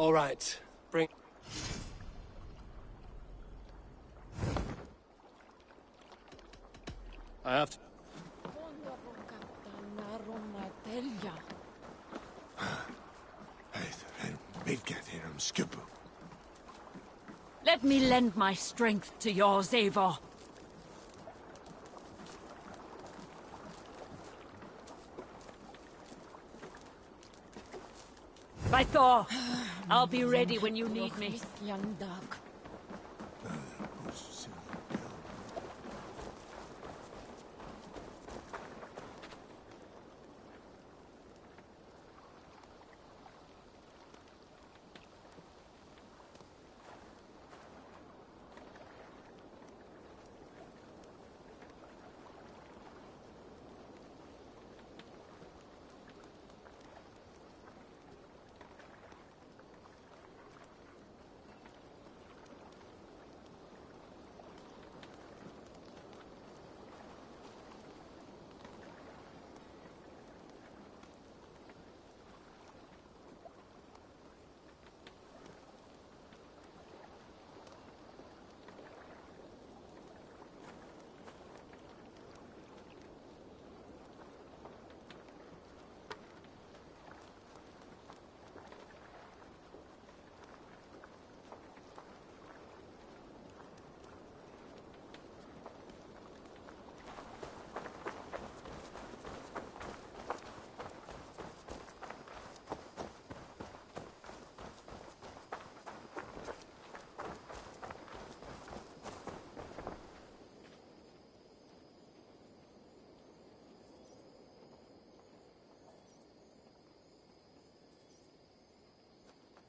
All right. Bring... I have to... Let me lend my strength to yours, Eivor. By Thor, I'll be ready when you need me. Young duck.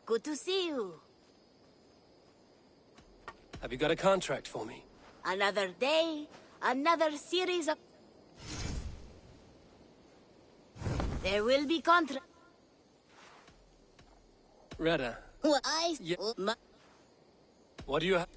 Good to see you. Have you got a contract for me? Another day, another series of... There will be contra... Retta, What I... Yeah. what do you have?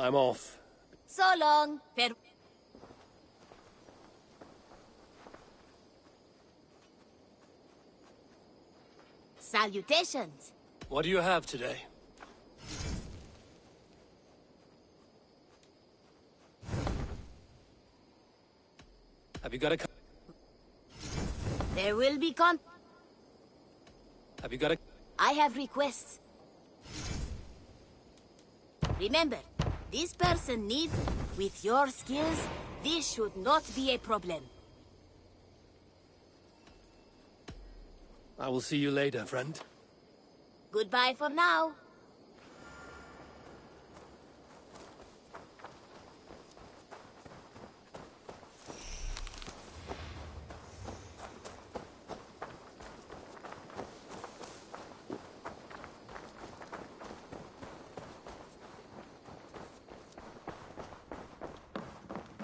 I'm off. So long. Salutations. What do you have today? Have you got a... There will be Have you got a... I have requests. Remember, this person needs... With your skills, this should not be a problem. I will see you later, friend. Goodbye for now.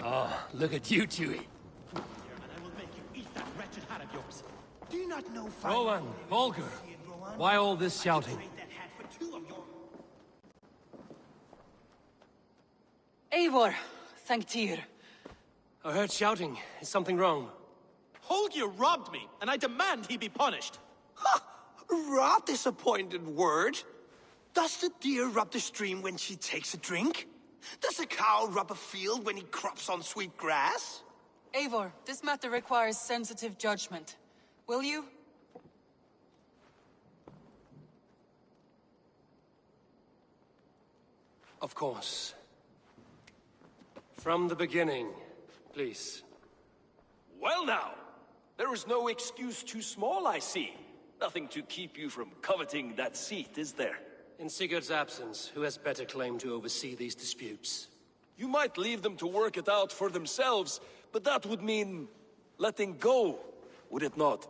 Oh, look at you, Chewie. And I will make you eat that wretched hat of yours. Do you not know... Roland, Volker, why all this shouting? Eivor, thank Tyr. I heard shouting. Is something wrong? Holger robbed me, and I demand he be punished. Rot disappointed word. Does the deer rub the stream when she takes a drink? Does a cow rub a field when he crops on sweet grass? Eivor, this matter requires sensitive judgment. Will you? Of course. From the beginning, please. Well now, there is no excuse too small, I see. Nothing to keep you from coveting that seat, is there? In Sigurd's absence, who has better claim to oversee these disputes? You might leave them to work it out for themselves, but that would mean letting go, would it not?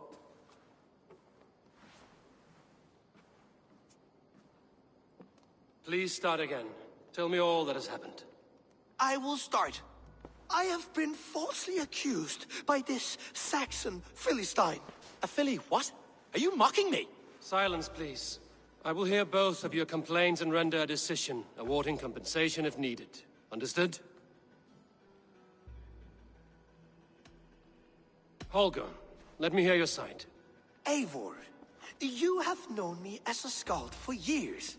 Please start again. Tell me all that has happened. I will start. I have been falsely accused by this Saxon Philistine. A Philly what? Are you mocking me? Silence, please. I will hear both of your complaints and render a decision, awarding compensation if needed. Understood? Holger, let me hear your side. Eivor, you have known me as a skald for years.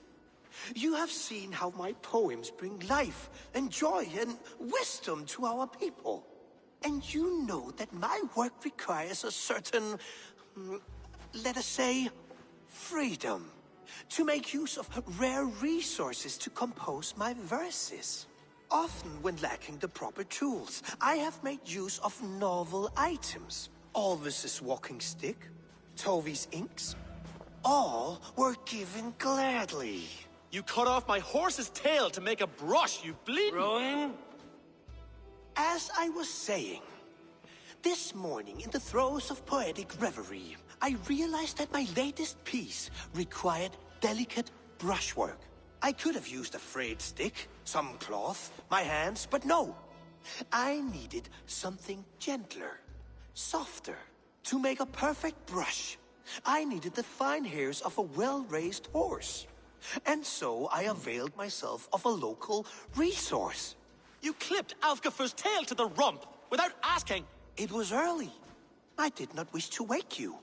You have seen how my poems bring life and joy and wisdom to our people. And you know that my work requires a certain, let us say, freedom. To make use of rare resources to compose my verses. Often when lacking the proper tools, I have made use of novel items. Alvis's walking stick, Tovi's inks. All were given gladly. You cut off my horse's tail to make a brush, you bleeding... Rowan? As I was saying, this morning in the throes of poetic reverie, I realized that my latest piece required delicate brushwork. I could have used a frayed stick, some cloth, my hands, but no. I needed something gentler, softer. To make a perfect brush, I needed the fine hairs of a well-raised horse. And so I availed myself of a local resource. You clipped Alfgafur's tail to the rump, without asking. It was early. I did not wish to wake you.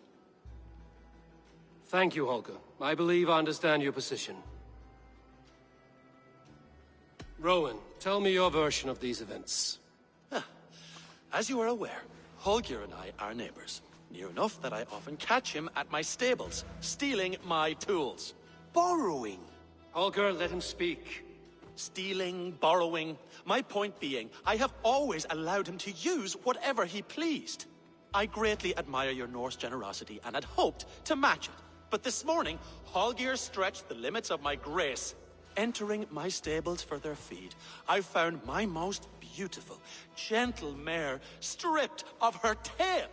Thank you, Holger. I believe I understand your position. Rowan, tell me your version of these events. As you are aware, Holger and I are neighbors. Near enough that I often catch him at my stables, stealing my tools. Borrowing. Holger, let him speak. Stealing, borrowing. My point being, I have always allowed him to use whatever he pleased. I greatly admire your Norse generosity and had hoped to match it. But this morning, Holger stretched the limits of my grace. Entering my stables for their feed, I found my most beautiful, gentle mare stripped of her tail.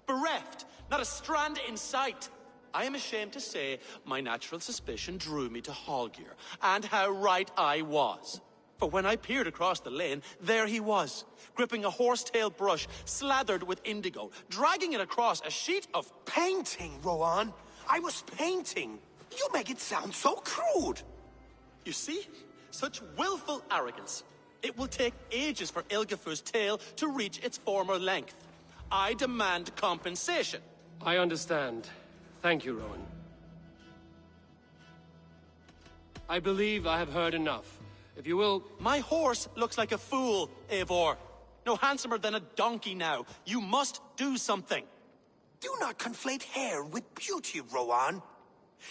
Bereft, not a strand in sight. I am ashamed to say my natural suspicion drew me to Holger, and how right I was. For when I peered across the lane, there he was, gripping a horsetail brush slathered with indigo, dragging it across a sheet of... Painting, Rowan! I was painting! You make it sound so crude! You see? Such willful arrogance. It will take ages for Ilgafur's tail to reach its former length. I demand compensation. I understand. Thank you, Rowan. I believe I have heard enough. If you will... My horse looks like a fool, Eivor. No handsomer than a donkey now. You must do something. Do not conflate hair with beauty, Rowan.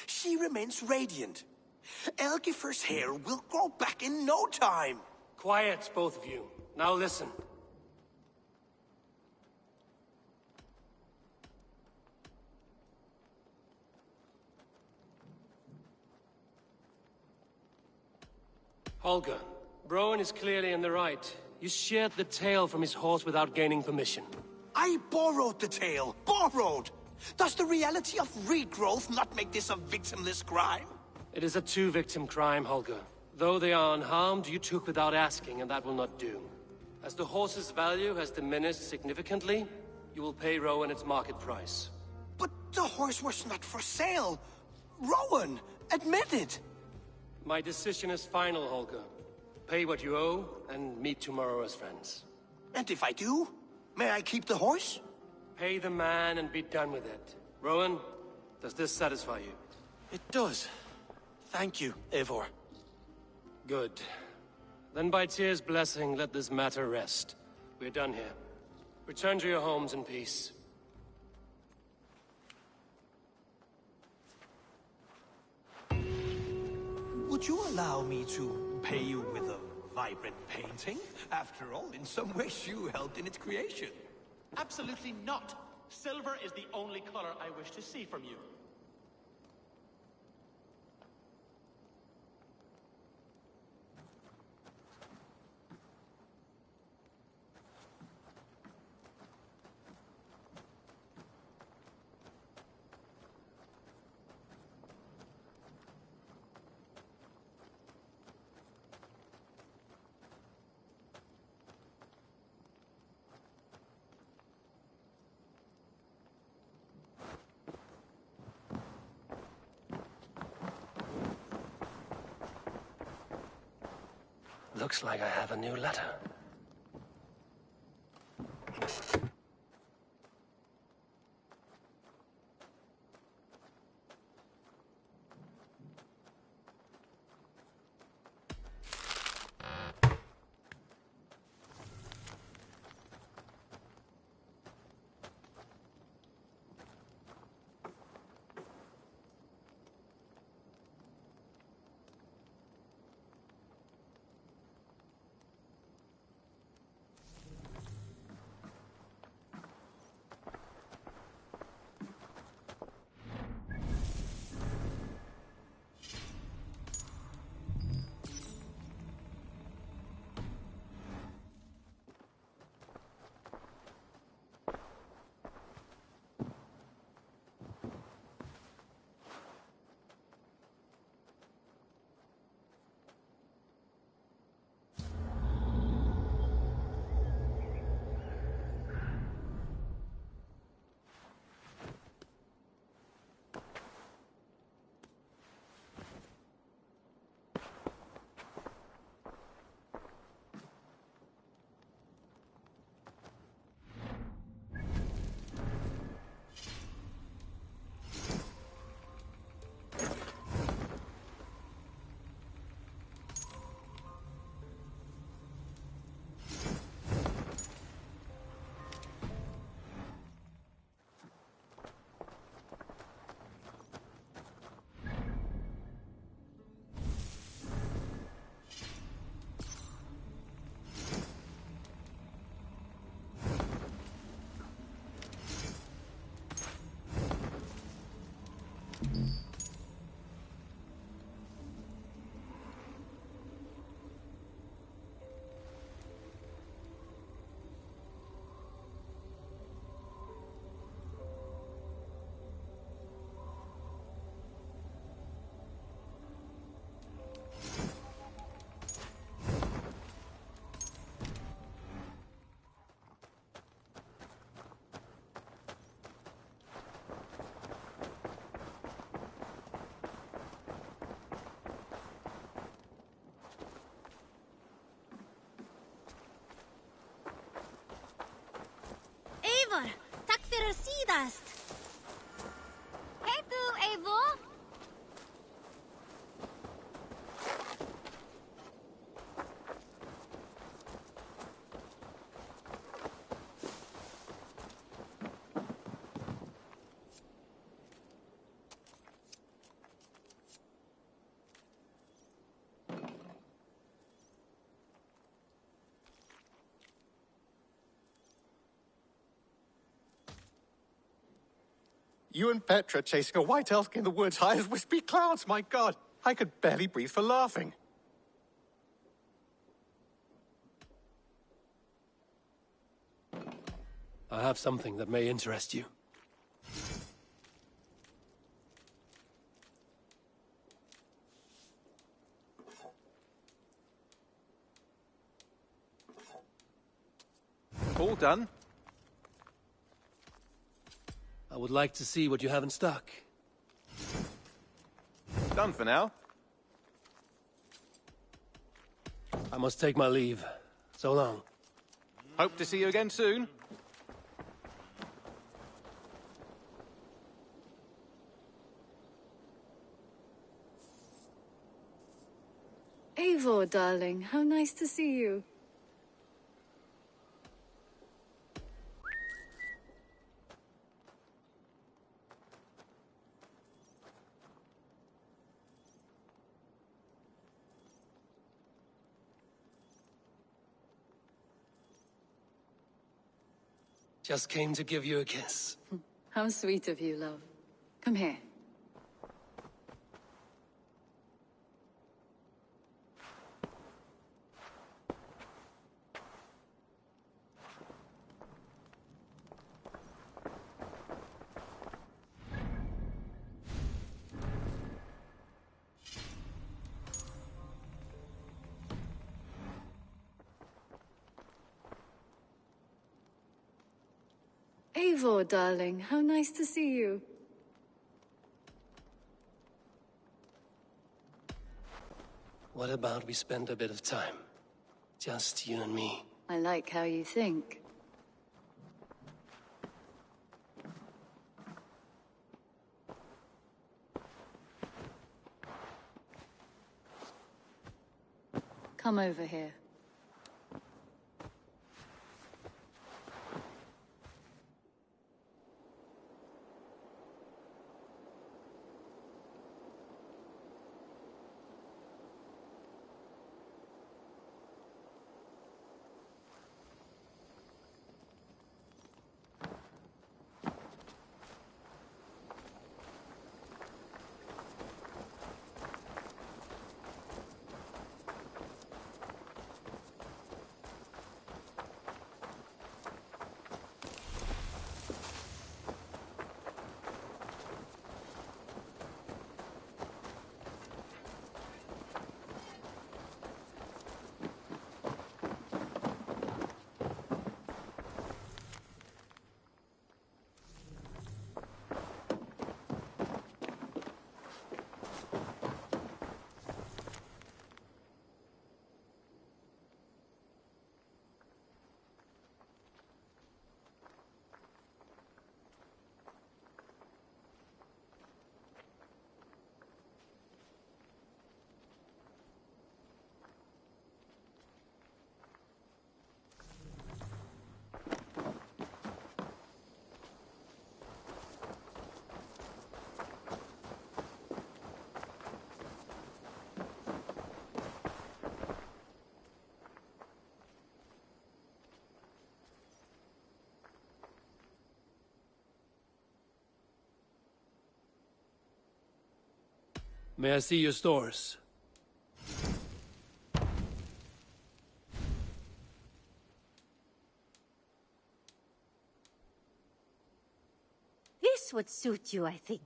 She remains radiant. Elgifur's hair will grow back in no time. Quiet, both of you. Now listen. Holger, Rowan is clearly in the right. You sheared the tail from his horse without gaining permission. I borrowed the tail. Borrowed! Does the reality of regrowth not make this a victimless crime? It is a two-victim crime, Holger. Though they are unharmed, you took without asking, and that will not do. As the horse's value has diminished significantly, you will pay Rowan its market price. But the horse was not for sale. Rowan, admit it. My decision is final, Holger. Pay what you owe, and meet tomorrow as friends. And if I do, may I keep the horse? Pay the man and be done with it. Rowan, does this satisfy you? It does. Thank you, Eivor. Good. Then by Tyr's blessing, let this matter rest. We're done here. Return to your homes in peace. Would you allow me to pay you with a vibrant painting? After all, in some ways you helped in its creation. Absolutely not. Silver is the only color I wish to see from you. Looks like I have a new letter. Eivor, takk fyrir síðast. Hei þú, Eivor. You and Petra chasing a white elk in the woods high as wispy clouds, my God! I could barely breathe for laughing. I have something that may interest you. All done? I would like to see what you have in stock. Done for now. I must take my leave. So long. Hope to see you again soon. Eivor, darling, how nice to see you. Just came to give you a kiss. How sweet of you, love. Come here. Eivor, darling, how nice to see you. What about we spend a bit of time? Just you and me. I like how you think. Come over here. May I see your stores? This would suit you, I think.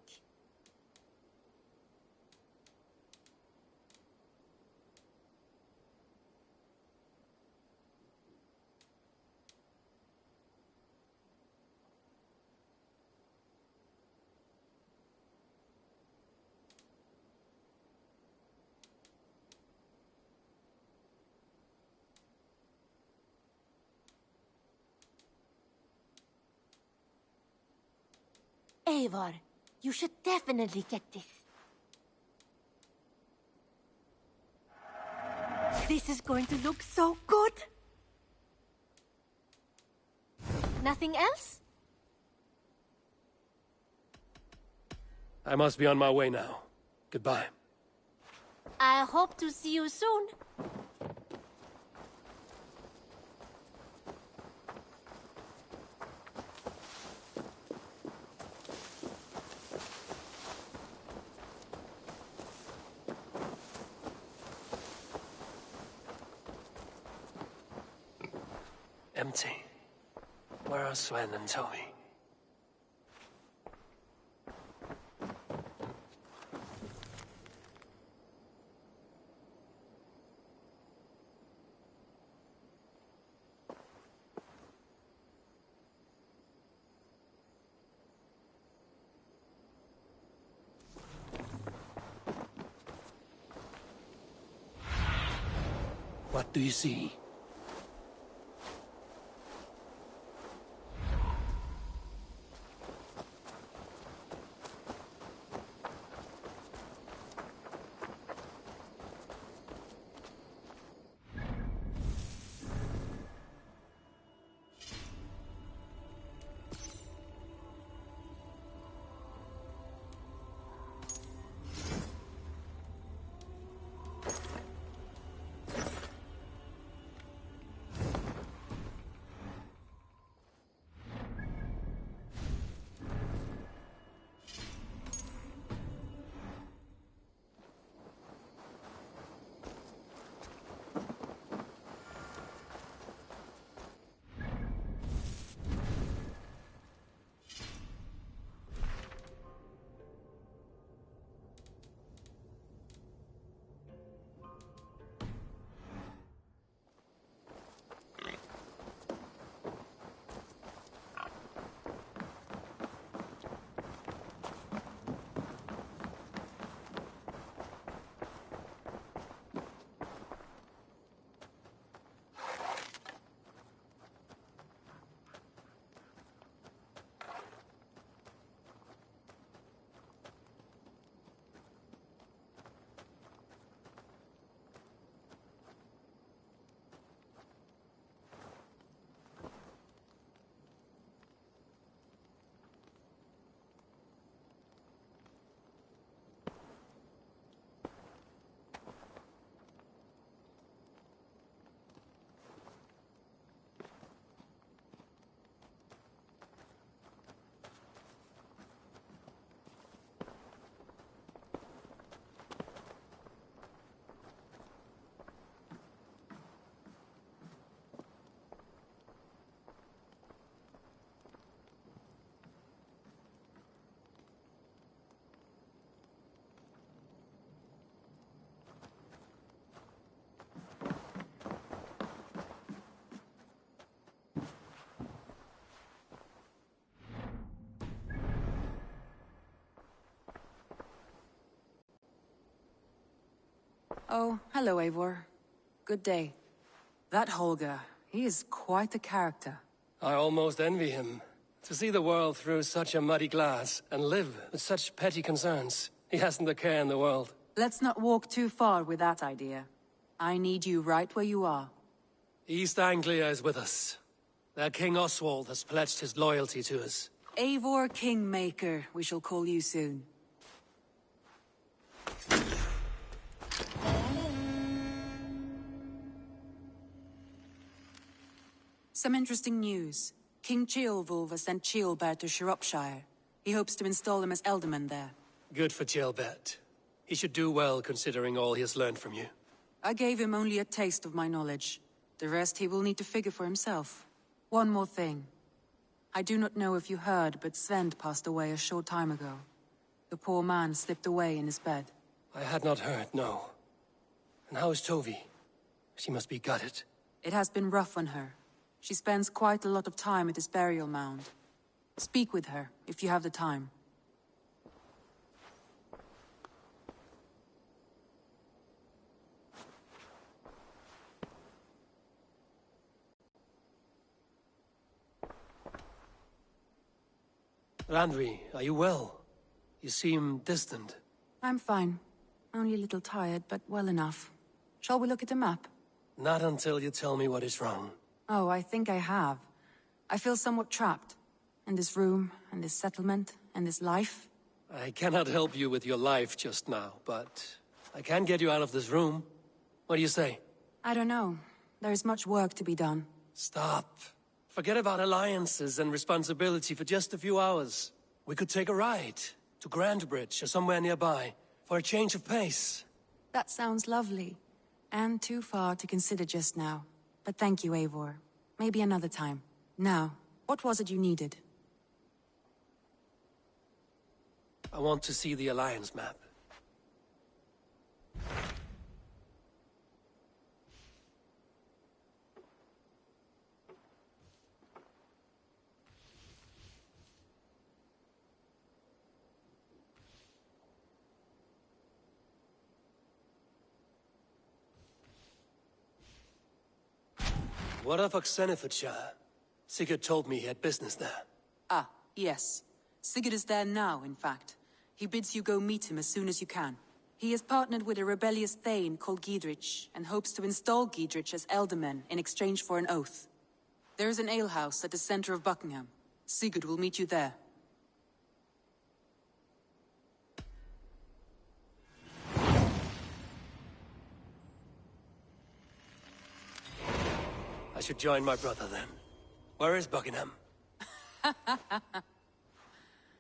Eivor, you should definitely get this. This is going to look so good! Nothing else? I must be on my way now. Goodbye. I hope to see you soon. Empty. Where are Sven and Toby? What do you see? Oh, hello, Eivor. Good day. That Holger, he is quite a character. I almost envy him. To see the world through such a muddy glass, and live with such petty concerns. He hasn't a care in the world. Let's not walk too far with that idea. I need you right where you are. East Anglia is with us. Their King Oswald has pledged his loyalty to us. Eivor Kingmaker, we shall call you soon. Some interesting news. King Ceolwulf has sent Ceolbert to Shropshire. He hopes to install him as Ealdorman there. Good for Ceolbert. He should do well considering all he has learned from you. I gave him only a taste of my knowledge. The rest he will need to figure for himself. One more thing. I do not know if you heard, but Svend passed away a short time ago. The poor man slipped away in his bed. I had not heard, no. And how is Tovi? She must be gutted. It has been rough on her. She spends quite a lot of time at his burial mound. Speak with her, if you have the time. Randvi, are you well? You seem distant. I'm fine. Only a little tired, but well enough. Shall we look at the map? Not until you tell me what is wrong. Oh, I think I have. I feel somewhat trapped. In this room, and this settlement, and this life. I cannot help you with your life just now, but I can get you out of this room. What do you say? I don't know. There is much work to be done. Stop. Forget about alliances and responsibility for just a few hours. We could take a ride to Grandbridge or somewhere nearby for a change of pace. That sounds lovely. And too far to consider just now. But thank you, Eivor. Maybe another time. Now, what was it you needed? I want to see the Alliance map. What of Oxenfordshire? Sigurd told me he had business there. Ah, yes. Sigurd is there now, in fact. He bids you go meet him as soon as you can. He has partnered with a rebellious thane called Giedrich, and hopes to install Giedrich as Ealdorman in exchange for an oath. There is an alehouse at the center of Buckingham. Sigurd will meet you there. I should join my brother then. Where is Buckingham?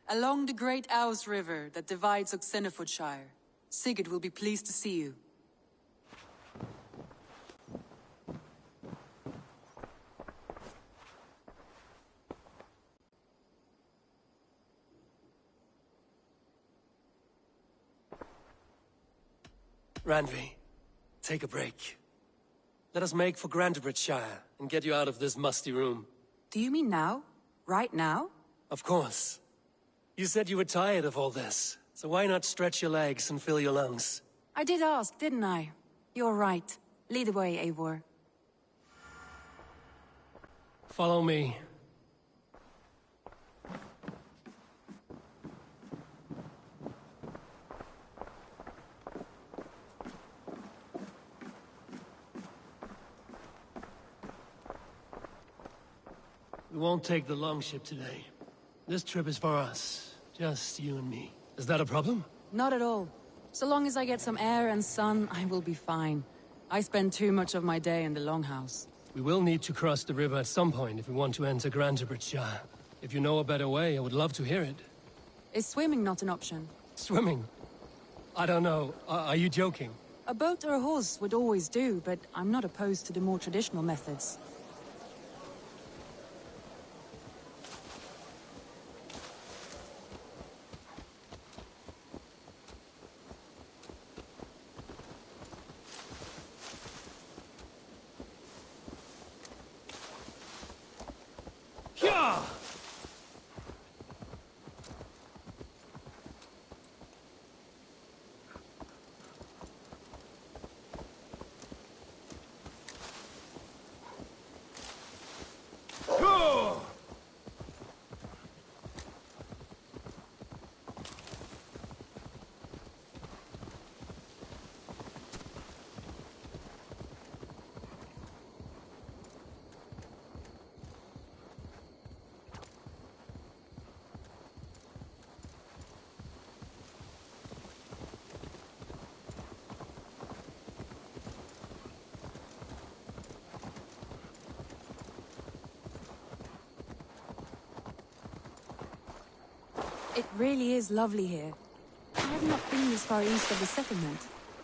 Along the great Ouse River that divides Oxenfordshire. Sigurd will be pleased to see you. Randvi, take a break. Let us make for Grandbridgeshire and get you out of this musty room. Do you mean now? Right now? Of course. You said you were tired of all this, so why not stretch your legs and fill your lungs? I did ask, didn't I? You're right. Lead the way, Eivor. Follow me. We won't take the longship today. This trip is for us. Just you and me. Is that a problem? Not at all. So long as I get some air and sun, I will be fine. I spend too much of my day in the Longhouse. We will need to cross the river at some point if we want to enter Grandbridgeshire. If you know a better way, I would love to hear it. Is swimming not an option? Swimming? I don't know. Are you joking? A boat or a horse would always do, but I'm not opposed to the more traditional methods. It really is lovely here. I have not been this far east of the settlement.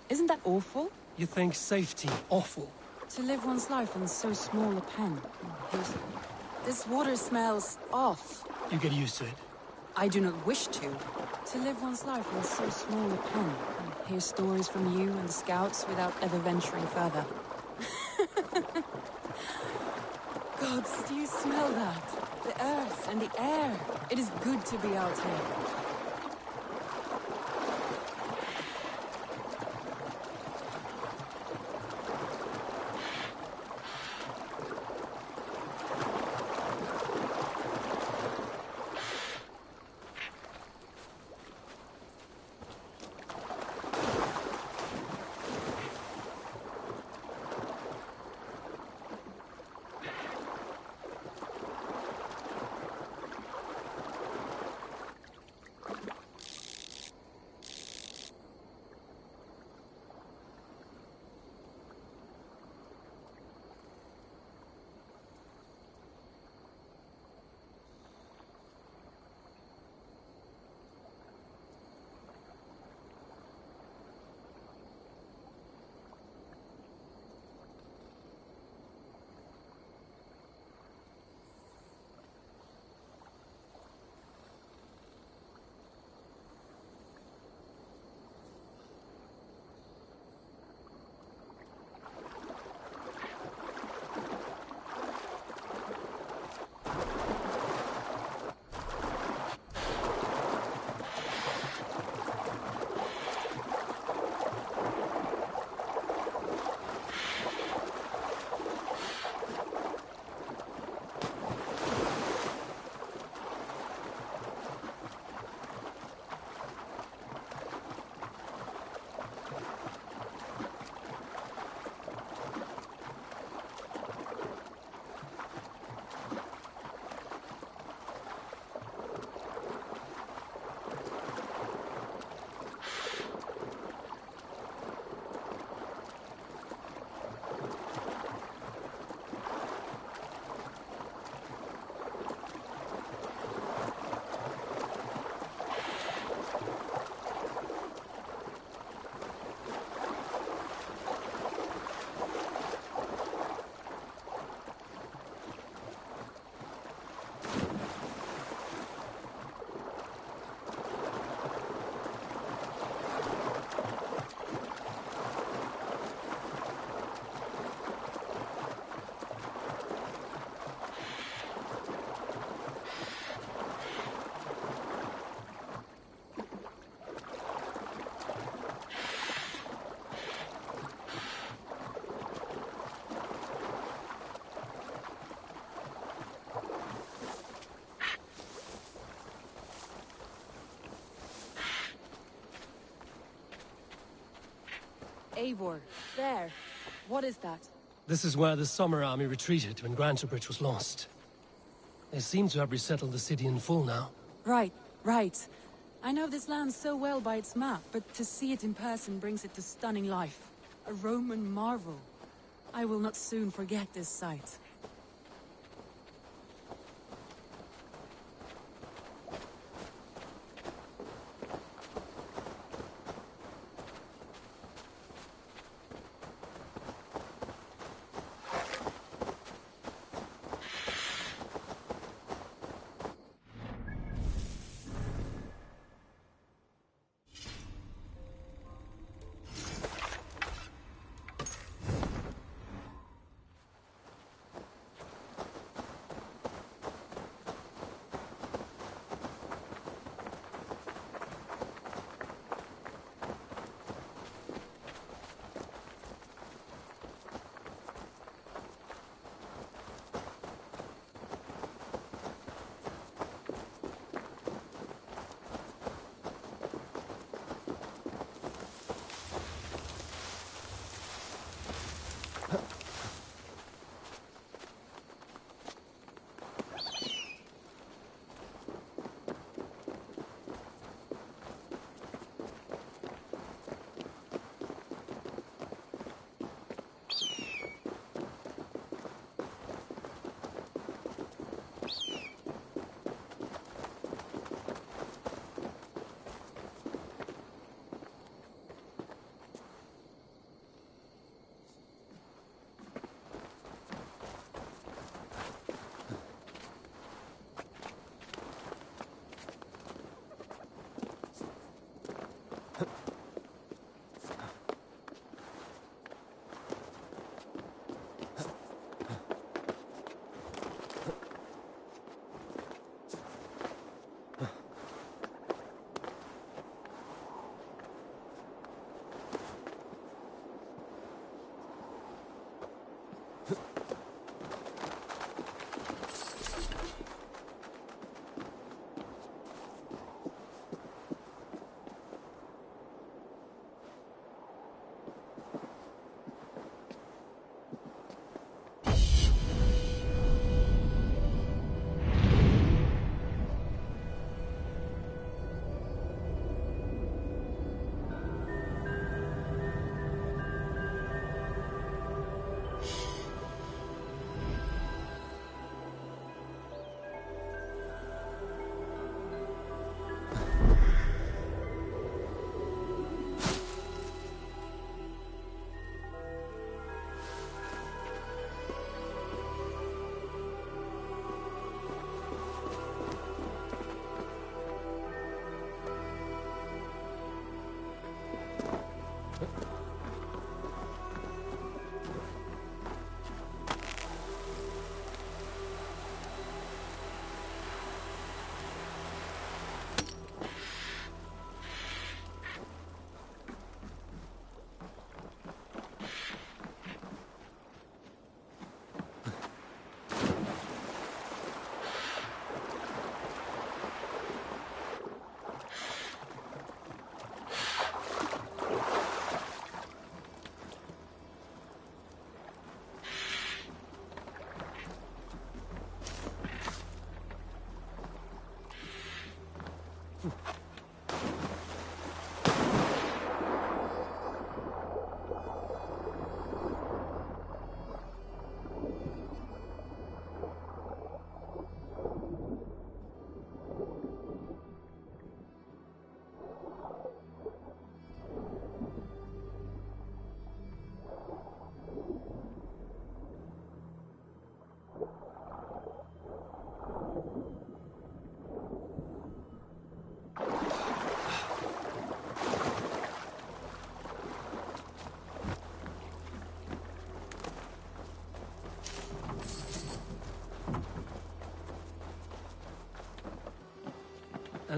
Isn't that awful? You think safety awful? To live one's life in so small a pen. This water smells off. You get used to it. I do not wish to. To live one's life in so small a pen, and hear stories from you and the scouts without ever venturing further. Gods, do you smell that? The earth and the air. It is good to be out here. Eivor, there. What is that? This is where the Summer Army retreated when Grantebridge was lost. They seem to have resettled the city in full now. Right, right. I know this land so well by its map, but to see it in person brings it to stunning life. A Roman marvel. I will not soon forget this sight.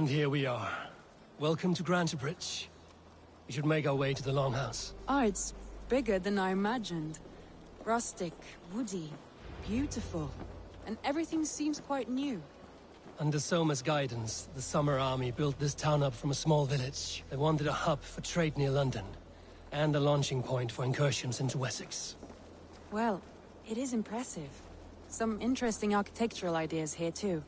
And here we are. Welcome to Grantebridge. We should make our way to the Longhouse. Oh, it's bigger than I imagined. Rustic, woody, beautiful. And everything seems quite new. Under Soma's guidance, the Summer Army built this town up from a small village. They wanted a hub for trade near London, and a launching point for incursions into Wessex. Well, it is impressive. Some interesting architectural ideas here too.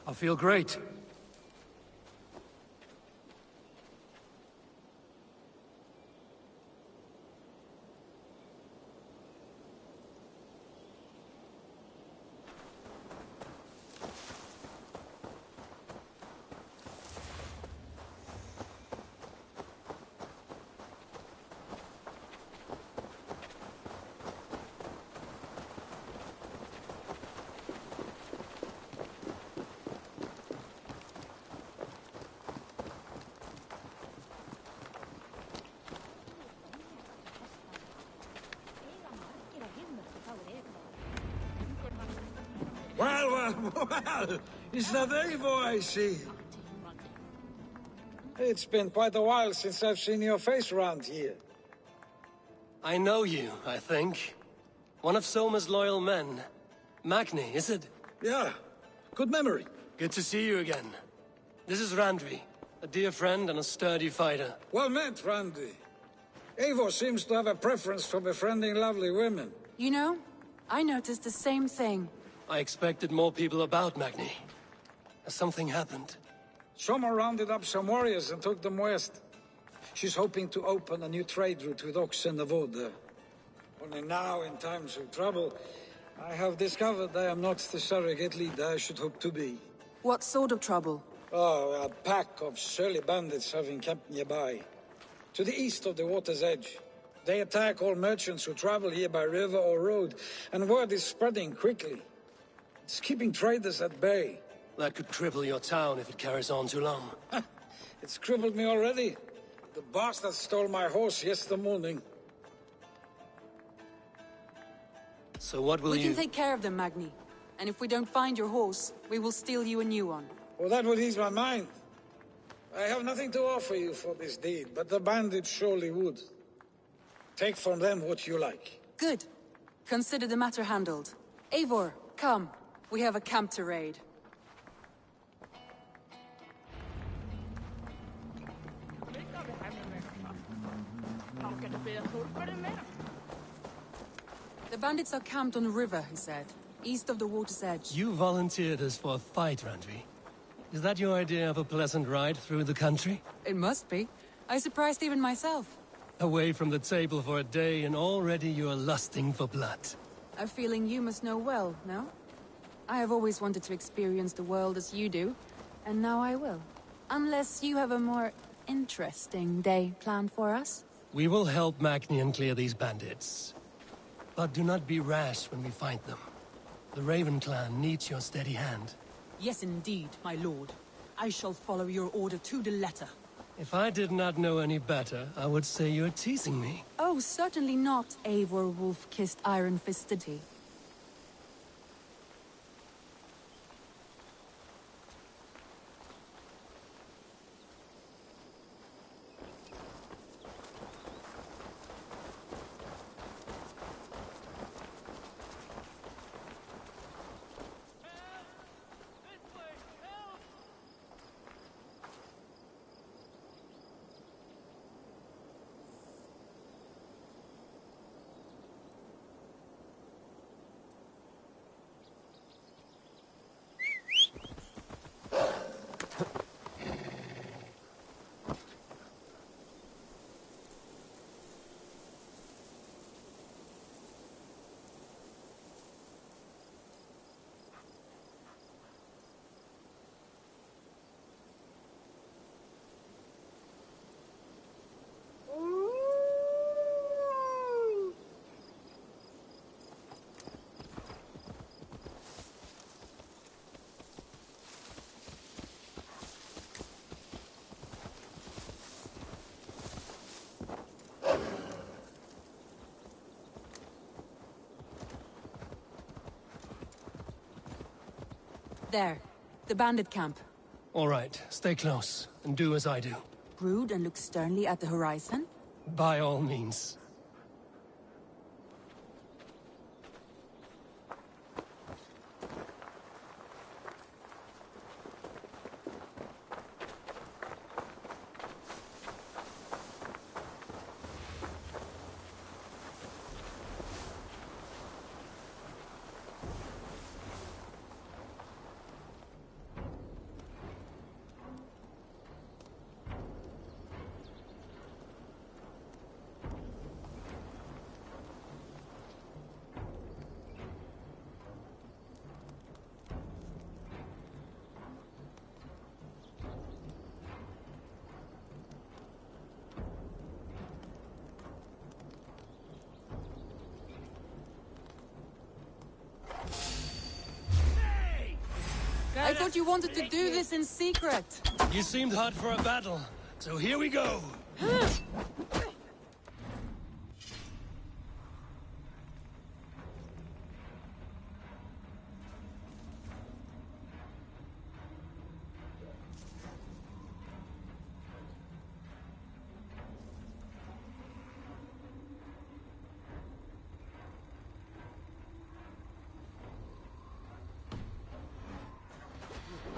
I feel great. Well, is that Eivor I see? It's been quite a while since I've seen your face around here. I know you, I think. One of Soma's loyal men. Magni, is it? Yeah, good memory. Good to see you again. This is Randvi, a dear friend and a sturdy fighter. Well met, Randvi. Eivor seems to have a preference for befriending lovely women. You know, I noticed the same thing. I expected more people about Magni. Has something happened? Soma rounded up some warriors and took them west. She's hoping to open a new trade route with oxen of wood there. Only now, in times of trouble, I have discovered I am not the surrogate leader I should hope to be. What sort of trouble? Oh, a pack of surly bandits have encamped nearby. To the east of the water's edge. They attack all merchants who travel here by river or road, and word is spreading quickly. It's keeping traders at bay. That could cripple your town if it carries on too long. It's crippled me already. The bastard stole my horse yesterday morning. So what will We can take care of them, Magni. And if we don't find your horse, we will steal you a new one. Well, that would ease my mind. I have nothing to offer you for this deed, but the bandits surely would. Take from them what you like. Good. Consider the matter handled. Eivor, come. We have a camp to raid. The bandits are camped on the river, he said. East of the water's edge. You volunteered us for a fight, Randvi. Is that your idea of a pleasant ride through the country? It must be. I surprised even myself. Away from the table for a day and already you're lusting for blood. A feeling you must know well, no? I have always wanted to experience the world as you do, and now I will. Unless you have a more interesting day planned for us? We will help Magni clear these bandits. But do not be rash when we find them. The Raven clan needs your steady hand. Yes, indeed, my lord. I shall follow your order to the letter. If I did not know any better, I would say you're teasing me. Oh, certainly not, Eivor Wolf-kissed iron-fisted. There. The bandit camp. All right, stay close, and do as I do. Brood and look sternly at the horizon? By all means. I thought you wanted to do this in secret. You seemed hot for a battle, so here we go.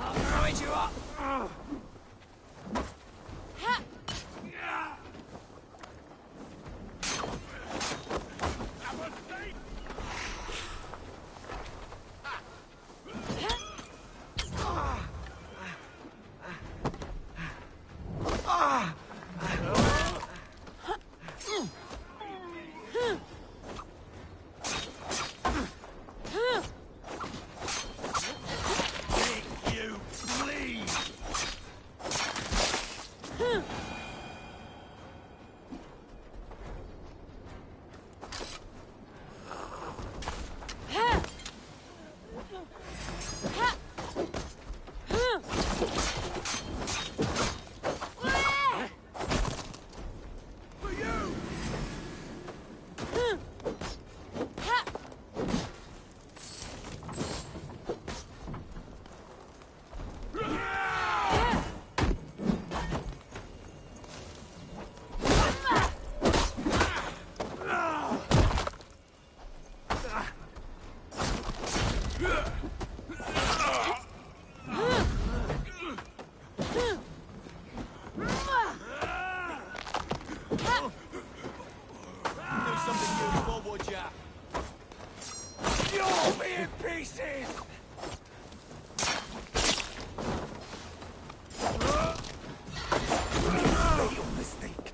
I'll throw it you up! You'll be in pieces! Fatal mistake.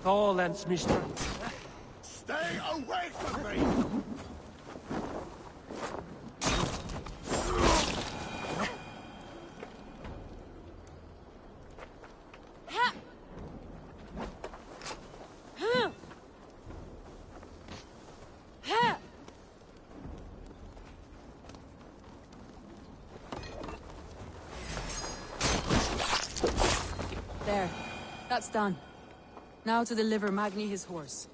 Tolens, mister. Stay away from me! There. That's done. Now to deliver Magni his horse.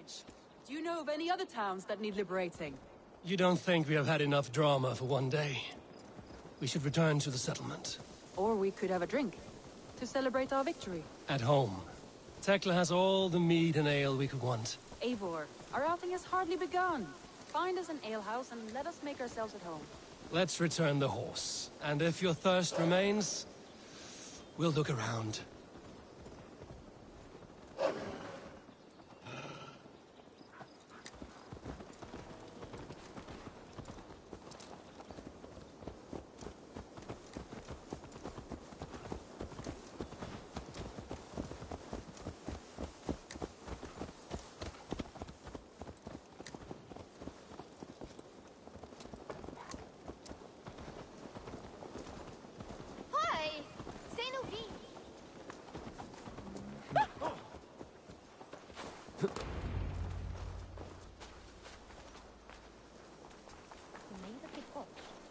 Carnage. Do you know of any other towns that need liberating? You don't think we have had enough drama for one day? We should return to the settlement. Or we could have a drink, to celebrate our victory. At home. Tekla has all the mead and ale we could want. Eivor, our outing has hardly begun. Find us an alehouse and let us make ourselves at home. Let's return the horse. And if your thirst remains, we'll look around.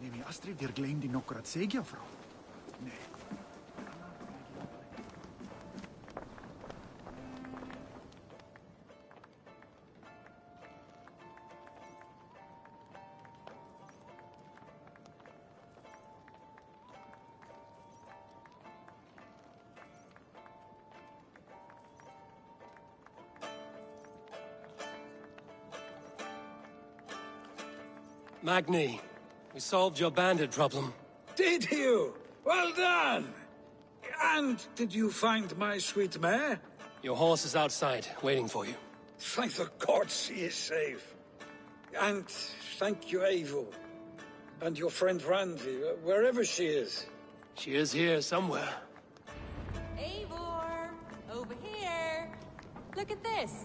Neem je Astrid der Gleim die Nokrat Segja, vrouw? Nee. Magni, we solved your bandit problem. Did you? Well done! And did you find my sweet mare? Your horse is outside, waiting for you. Thank the gods he is safe. And thank you, Eivor. And your friend Randy, wherever she is. She is here somewhere. Eivor! Over here! Look at this!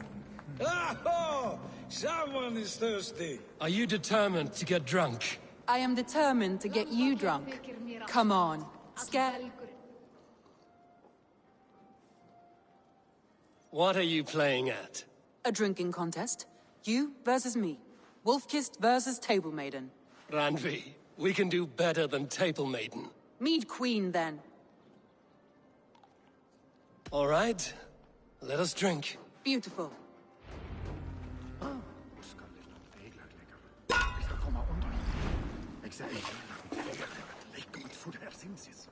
Oh! Someone is thirsty. Are you determined to get drunk? I am determined to get you drunk. Come on. What are you playing at? A drinking contest. You versus me. Wolf-Kissed versus Table Maiden. Randvi, we can do better than Table Maiden. Mead Queen, then. All right. Let us drink. Beautiful. Ik zei, lekker met voeten herzinsjes.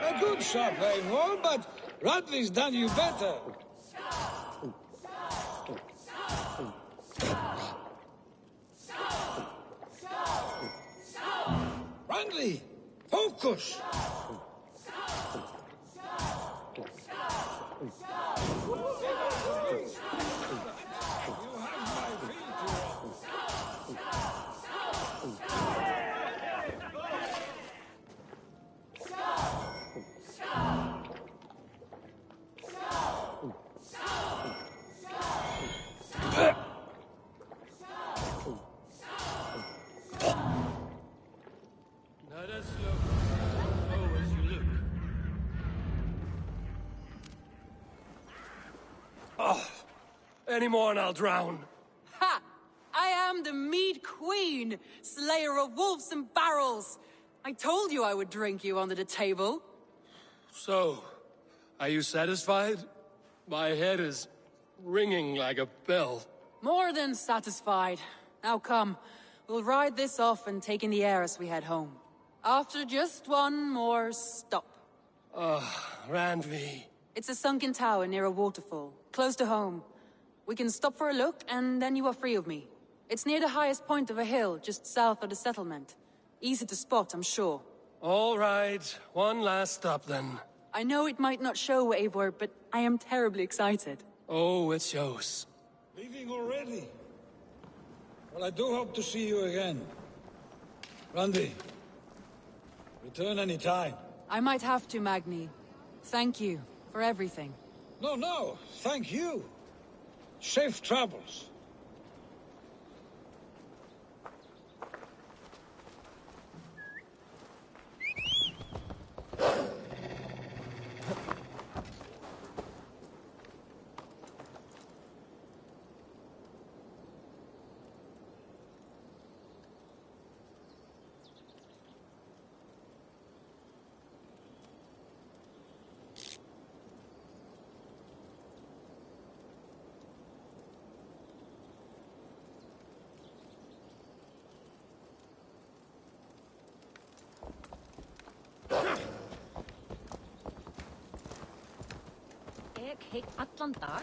A good shot, Eivor, but Radley's done you better. Randley, focus! Any more and I'll drown. Ha! I am the Mead Queen, slayer of wolves and barrels. I told you I would drink you under the table. So, are you satisfied? My head is ringing like a bell. More than satisfied. Now come, we'll ride this off and take in the air as we head home. After just one more stop. Randvi. It's a sunken tower near a waterfall, close to home. We can stop for a look, and then you are free of me. It's near the highest point of a hill, just south of the settlement. Easy to spot, I'm sure. All right, one last stop then. I know it might not show, Eivor, but I am terribly excited. Oh, it shows. Leaving already? Well, I do hope to see you again. Randy, return any time. I might have to, Magni. Thank you for everything. No, thank you. Safe travels. allan dag.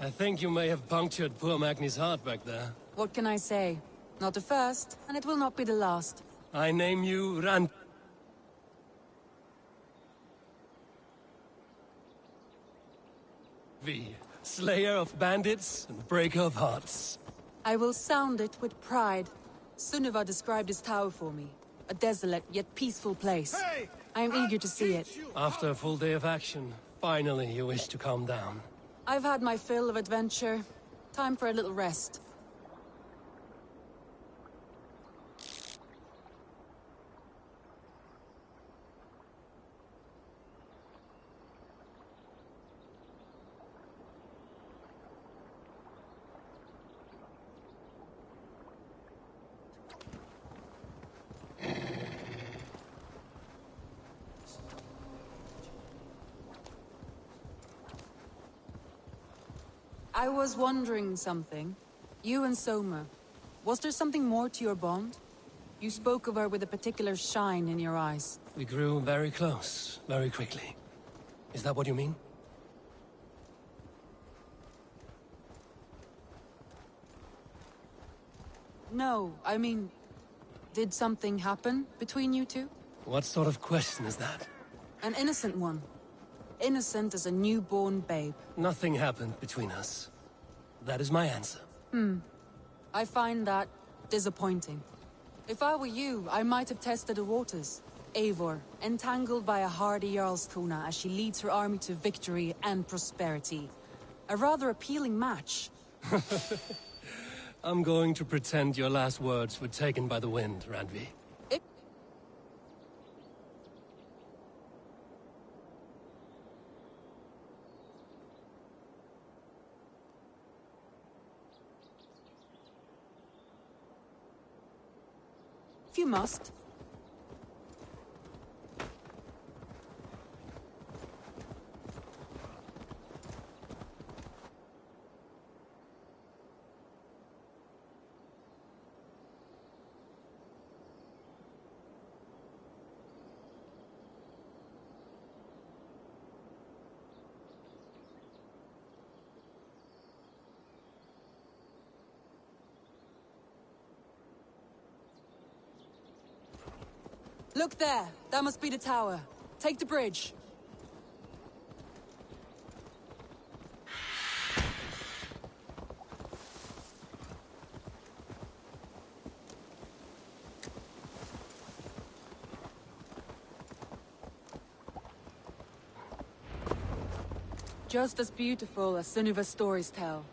I think you may have punctured poor Magni's heart back there. What can I say? Not the first, and it will not be the last. I name you Rand. Slayer of bandits and breaker of hearts. I will sound it with pride. Sunniva described his tower for me. A desolate yet peaceful place. I am eager to see it. After a full day of action, finally you wish to calm down. I've had my fill of adventure. Time for a little rest. I was wondering something. You and Soma, was there something more to your bond? You spoke of her with a particular shine in your eyes. We grew very close, very quickly. Is that what you mean? No, I mean, did something happen between you two? What sort of question is that? An innocent one. Innocent as a newborn babe. Nothing happened between us. That is my answer. I find that disappointing. If I were you, I might have tested the waters. Eivor, entangled by a hardy Jarlskona as she leads her army to victory and prosperity. A rather appealing match. I'm going to pretend your last words were taken by the wind, Randvi. If you must. Look there! That must be the tower. Take the bridge. Just as beautiful as Sunniva's stories tell.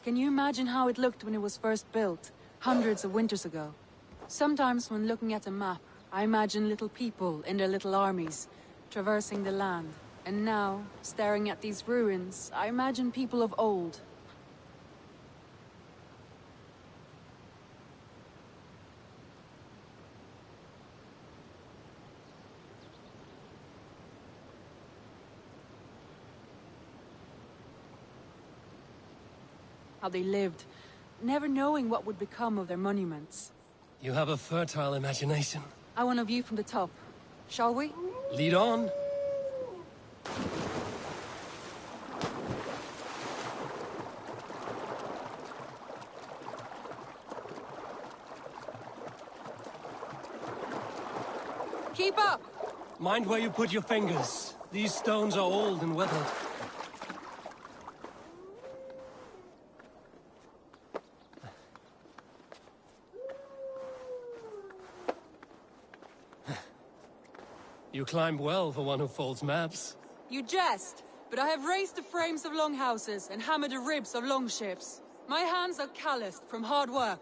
Can you imagine how it looked when it was first built, hundreds of winters ago? Sometimes when looking at a map, I imagine little people in their little armies, traversing the land. And now, staring at these ruins, I imagine people of old. How they lived, never knowing what would become of their monuments. You have a fertile imagination. I want a view from the top. Shall we? Lead on. Keep up! Mind where you put your fingers. These stones are old and weathered. You climb well for one who folds maps. You jest, but I have raised the frames of longhouses and hammered the ribs of longships. My hands are calloused from hard work.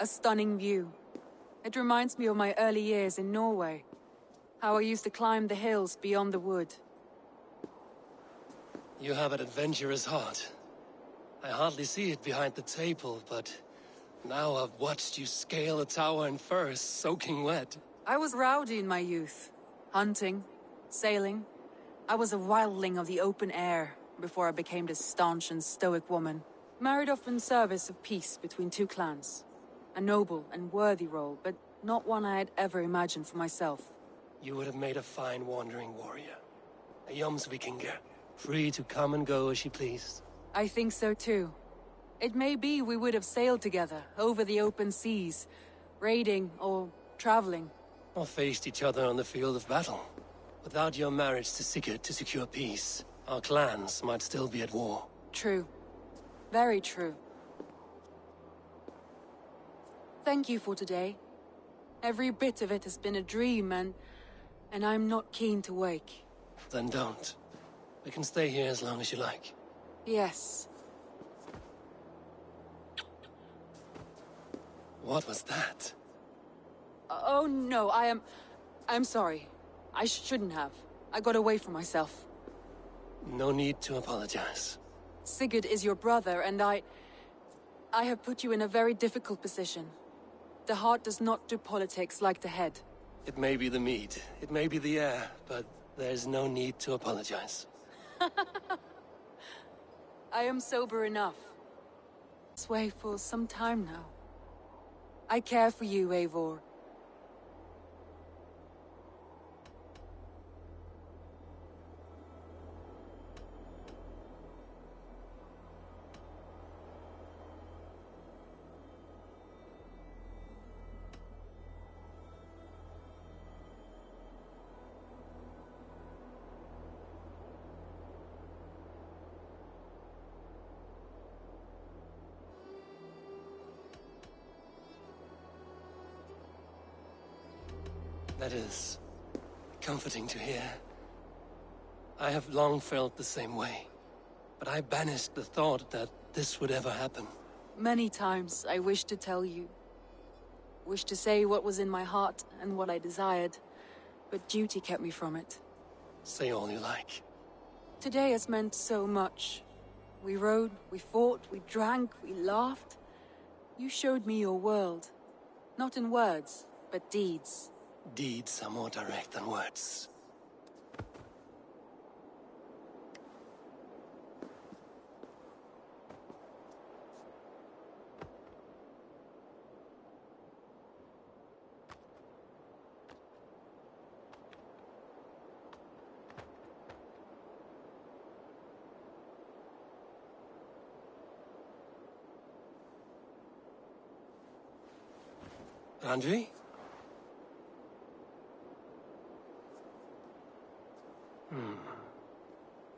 A stunning view. It reminds me of my early years in Norway. How I used to climb the hills beyond the wood. You have an adventurous heart. I hardly see it behind the table, but now I've watched you scale a tower in furs, soaking wet. I was rowdy in my youth. Hunting, sailing. I was a wildling of the open air before I became this staunch and stoic woman. Married off in service of peace between two clans. A noble and worthy role, but not one I had ever imagined for myself. You would have made a fine wandering warrior. A Jomsvikinger, free to come and go as she pleased. I think so too. It may be we would have sailed together, over the open seas, raiding or traveling. Or faced each other on the field of battle. Without your marriage to Sigurd to secure peace, our clans might still be at war. True. Very true. Thank you for today. Every bit of it has been a dream, and I'm not keen to wake. Then don't. We can stay here as long as you like. Yes. What was that? Oh no, I'm sorry. I shouldn't have. I got away from myself. No need to apologize. Sigurd is your brother, and I have put you in a very difficult position. The heart does not do politics like the head. It may be the meat, it may be the air, but there's no need to apologize. I am sober enough. This way for some time now. I care for you, Eivor. That is comforting to hear. I have long felt the same way, but I banished the thought that this would ever happen. Many times I wished to tell you. Wished to say what was in my heart and what I desired, but duty kept me from it. Say all you like. Today has meant so much. We rode, we fought, we drank, we laughed. You showed me your world. Not in words, but deeds. Deeds are more direct than words. Andri?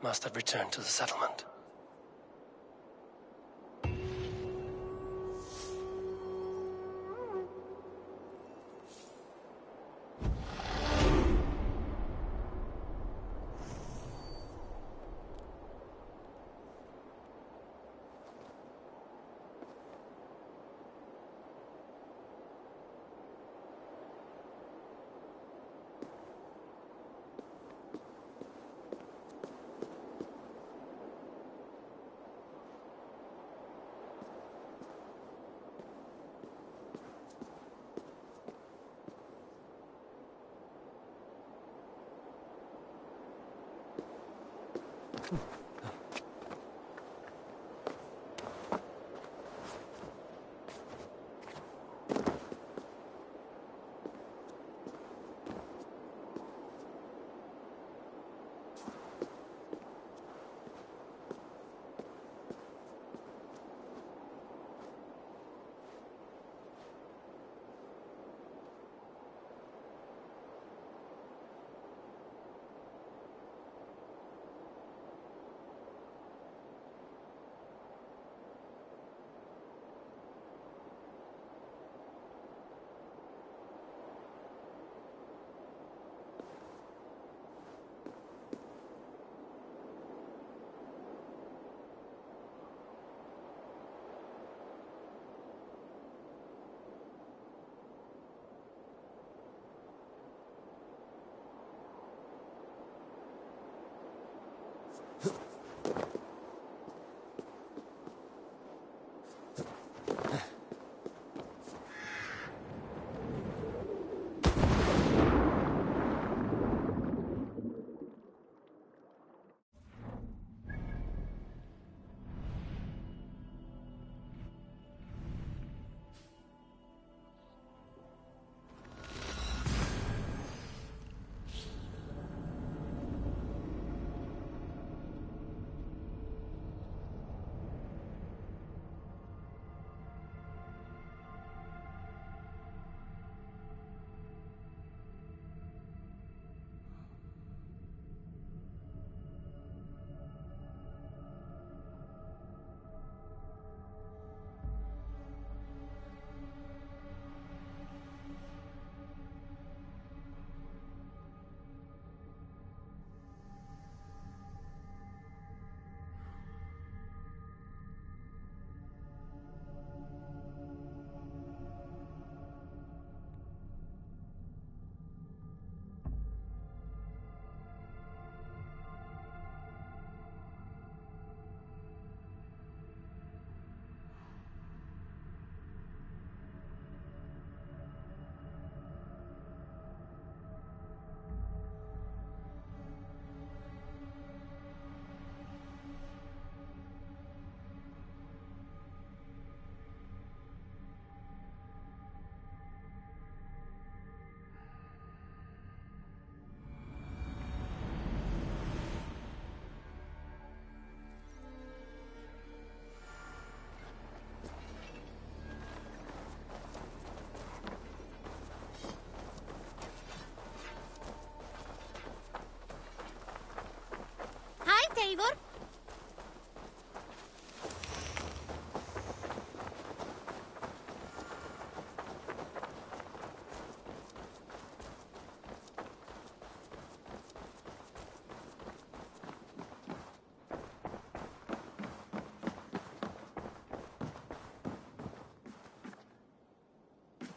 Must have returned to the settlement.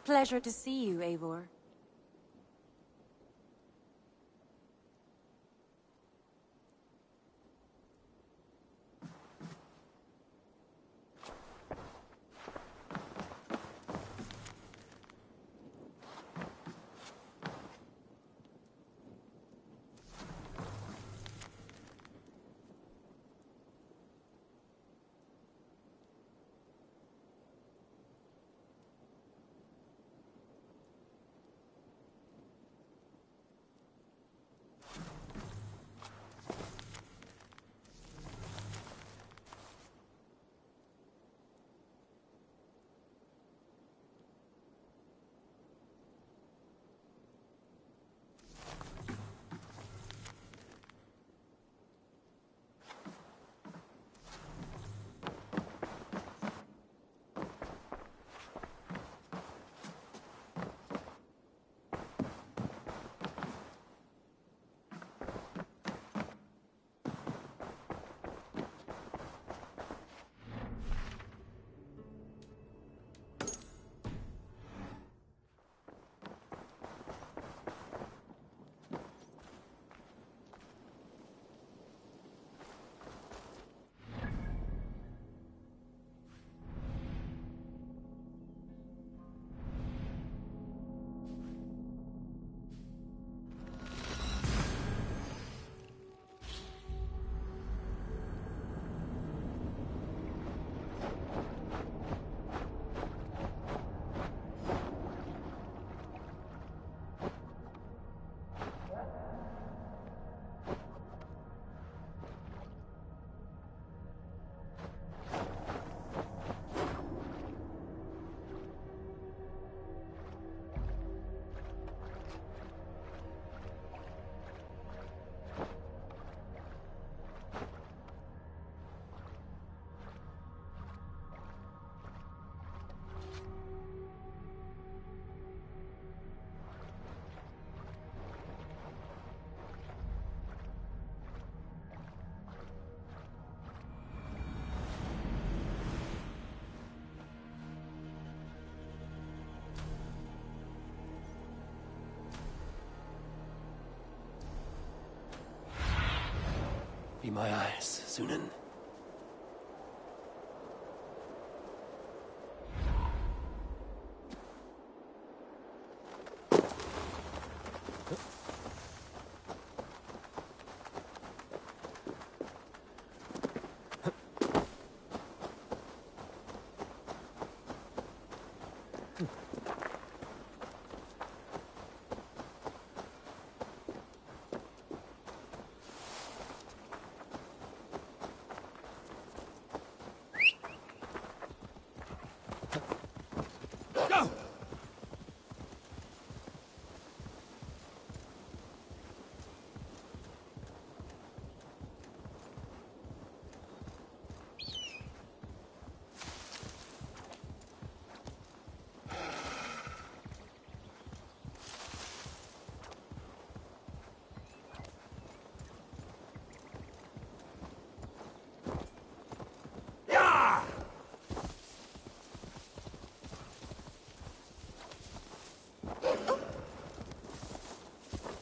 Pleasure to see you, Eivor. Be my eyes, Sunan. Go!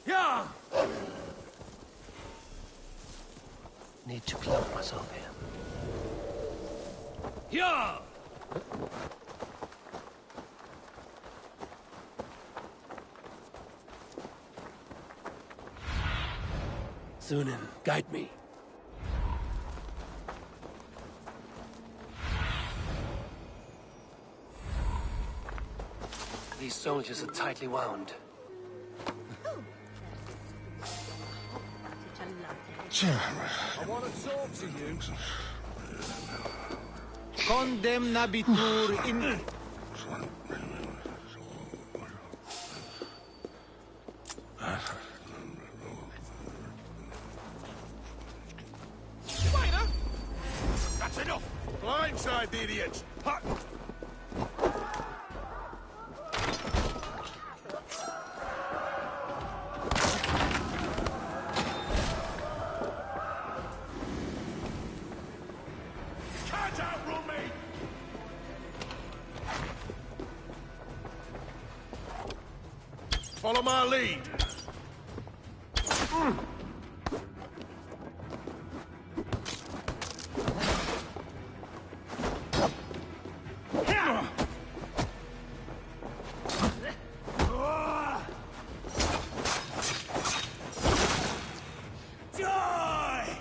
Yeah! Need to cloak myself here. Yeah! Sunan, guide me. These soldiers are tightly wound. I want to talk to you. Condemnabitur in... Spider! That's enough! Blindside the idiots! Hot! Follow my lead. Die!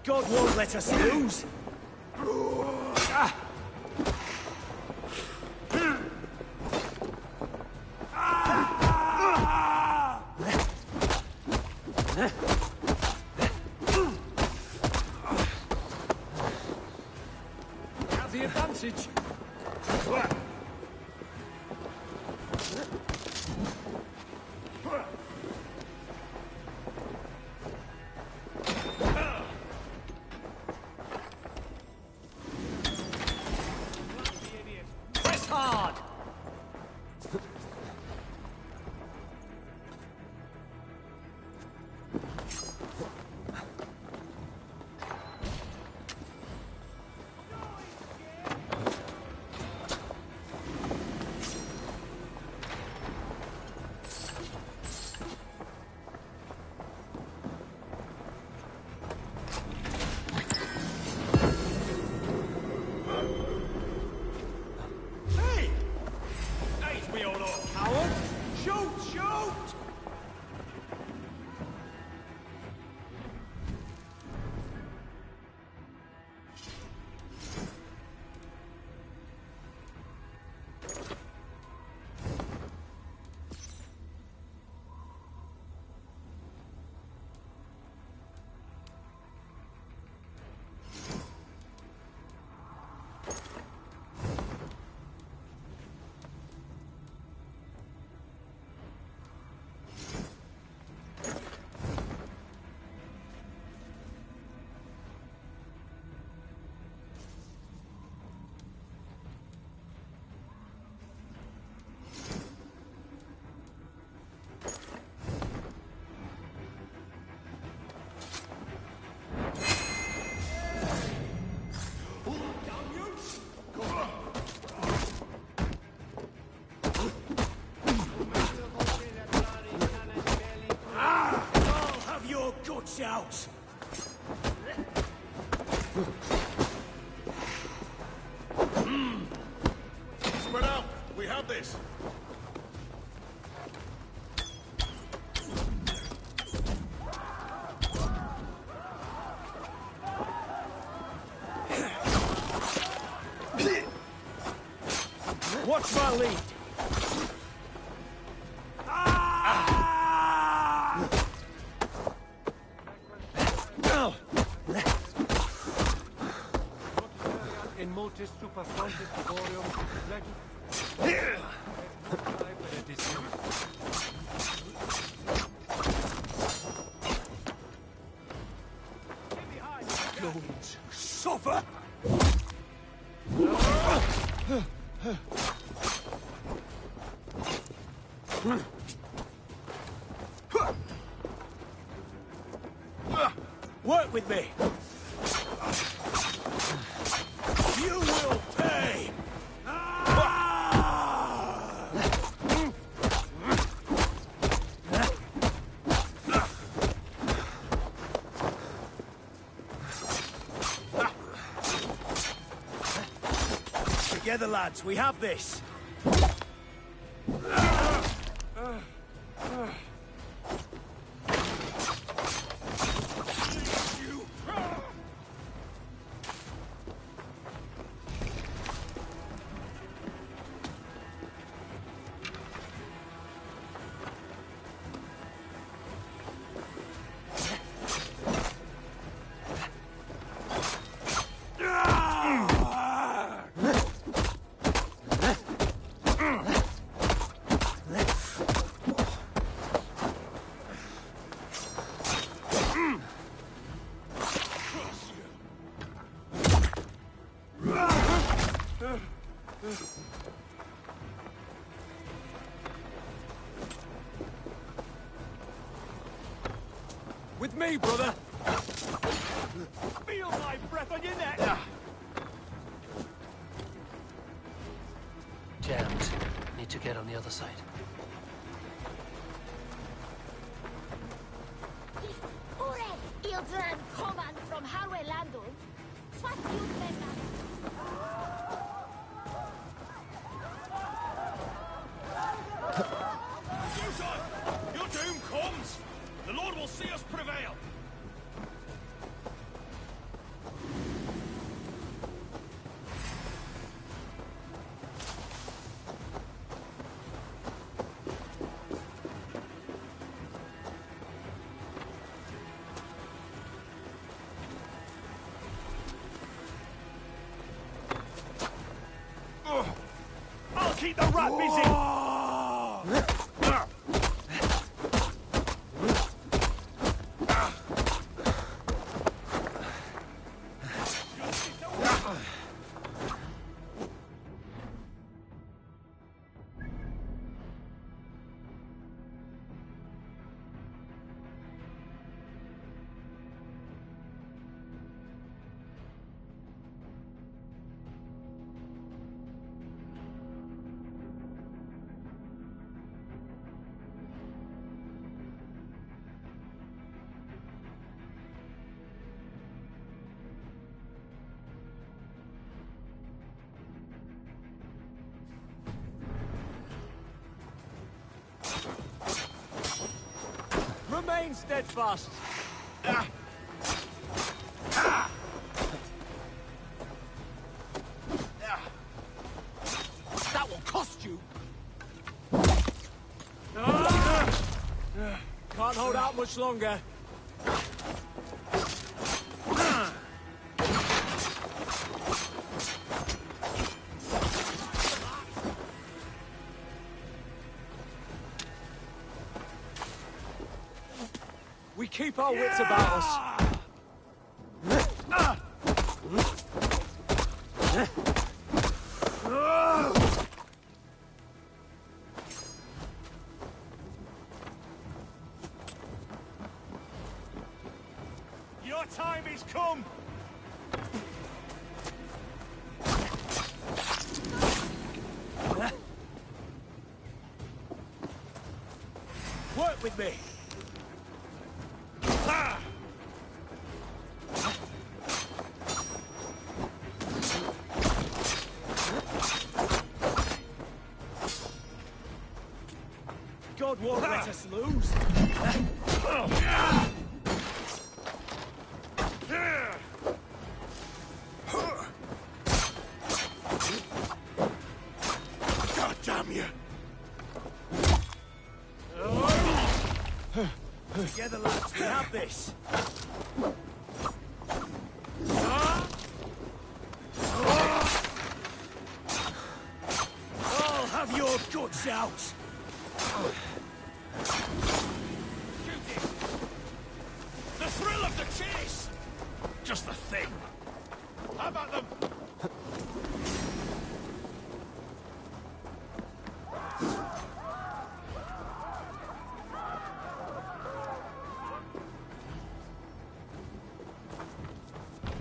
God won't let us lose. Have the advantage. Press hard! Hey! Ain't we all coward? Shoot! Shoot! I'll have your guts out! Spread out. We have this. Watch my lead! In multis super frontis laborium Don't suffer! Work with me! You will pay! Together, lads, we have this! with me, brother. Feel my breath on your neck! Jammed. Need to get other side. Ure, Ildran, command from Harwe Landul. Swat you, Your doom comes! The Lord will see us prevail! I'll keep the rat busy! Remain steadfast. That will cost you. Can't hold out much longer. We keep our wits about us. Your time is come! Work with me. God won't let us lose. God damn you! Together, lads, we have this. I'll have your guts out. The thrill of the chase! Just the thing. How about them?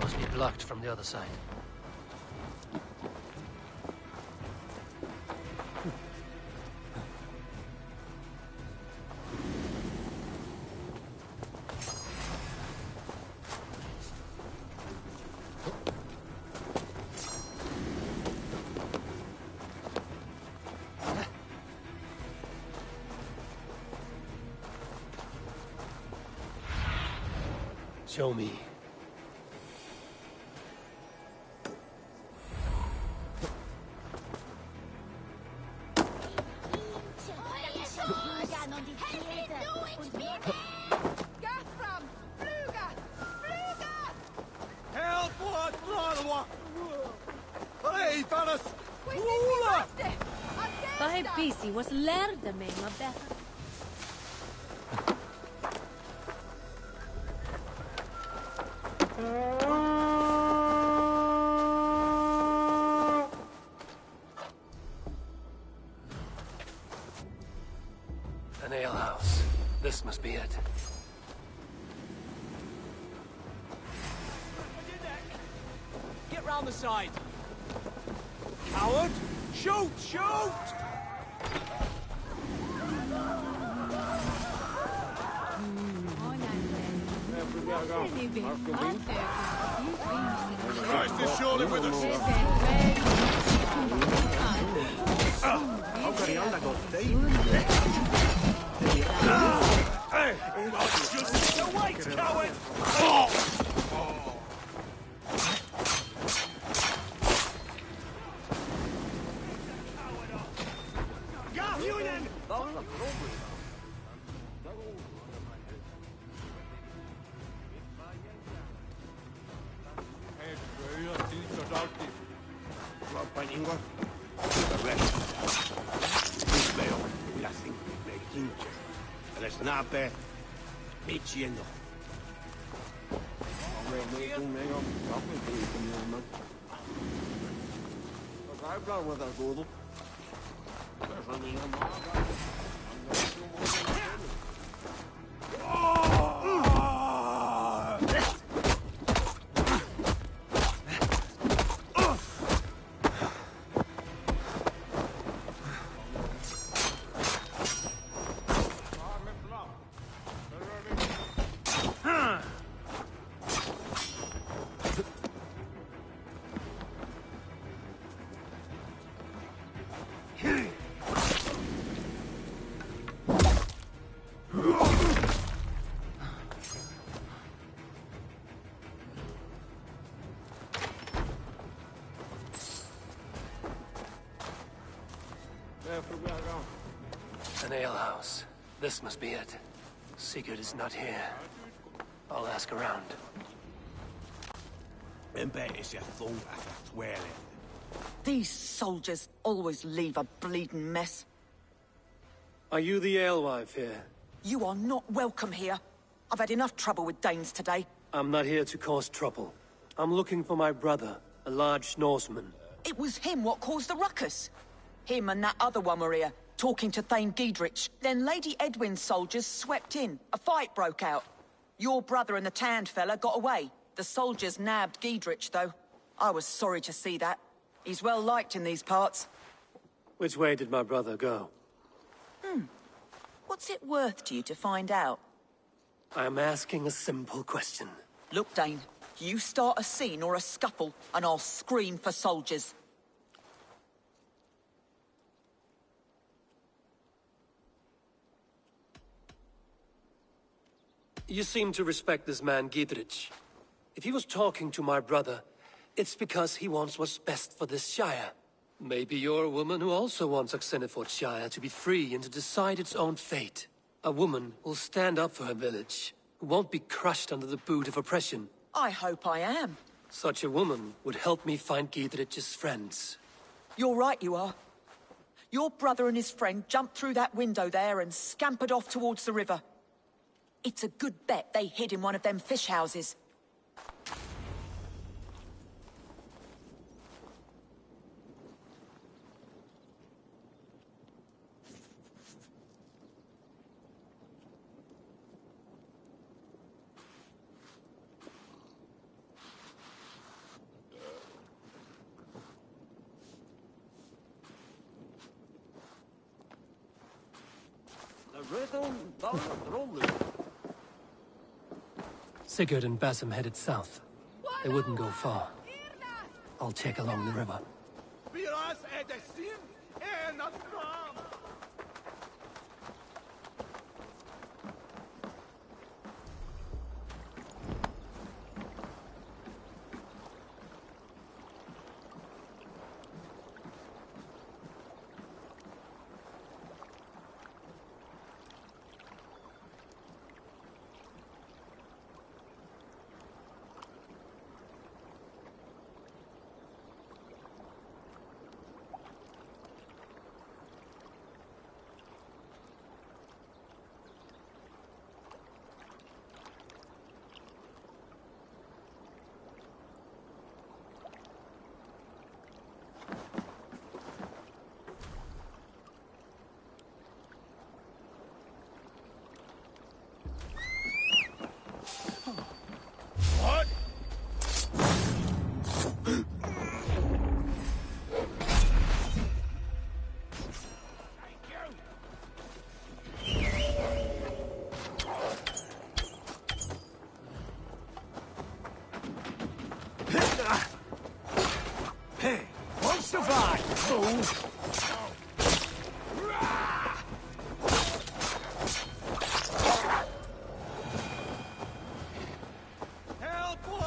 Must be blocked from the other side. Show me. Help! What? Hey, fellas! Bahe bisi was lærde meg med bedre. An alehouse. This must be it. Get round the side. Coward! Shoot! Shoot! Nice to surely with us. How can I go Hey! Just wait, coward! Oh! Snape, diciendo. An alehouse. This must be it. Sigurd is not here. I'll ask around. These soldiers always leave a bleeding mess. Are you the alewife here? You are not welcome here. I've had enough trouble with Danes today. I'm not here to cause trouble. I'm looking for my brother, a large Norseman. It was him what caused the ruckus. Him and that other one were here, talking to Thane Giedrich. Then Lady Edwin's soldiers swept in. A fight broke out. Your brother and the tanned fella got away. The soldiers nabbed Giedrich, though. I was sorry to see that. He's well liked in these parts. Which way did my brother go? What's it worth to you to find out? I'm asking a simple question. Look, Dane, you start a scene or a scuffle, and I'll scream for soldiers. You seem to respect this man, Giedrich. If he was talking to my brother, it's because he wants what's best for this Shire. Maybe you're a woman who also wants Oxenford Shire to be free and to decide its own fate. A woman who'll stand up for her village, who won't be crushed under the boot of oppression. I hope I am. Such a woman would help me find Giedrich's friends. You're right, you are. Your brother and his friend jumped through that window there and scampered off towards the river. It's a good bet they hid in one of them fish houses. Sigurd and Basim headed south. They wouldn't go far. I'll check along the river.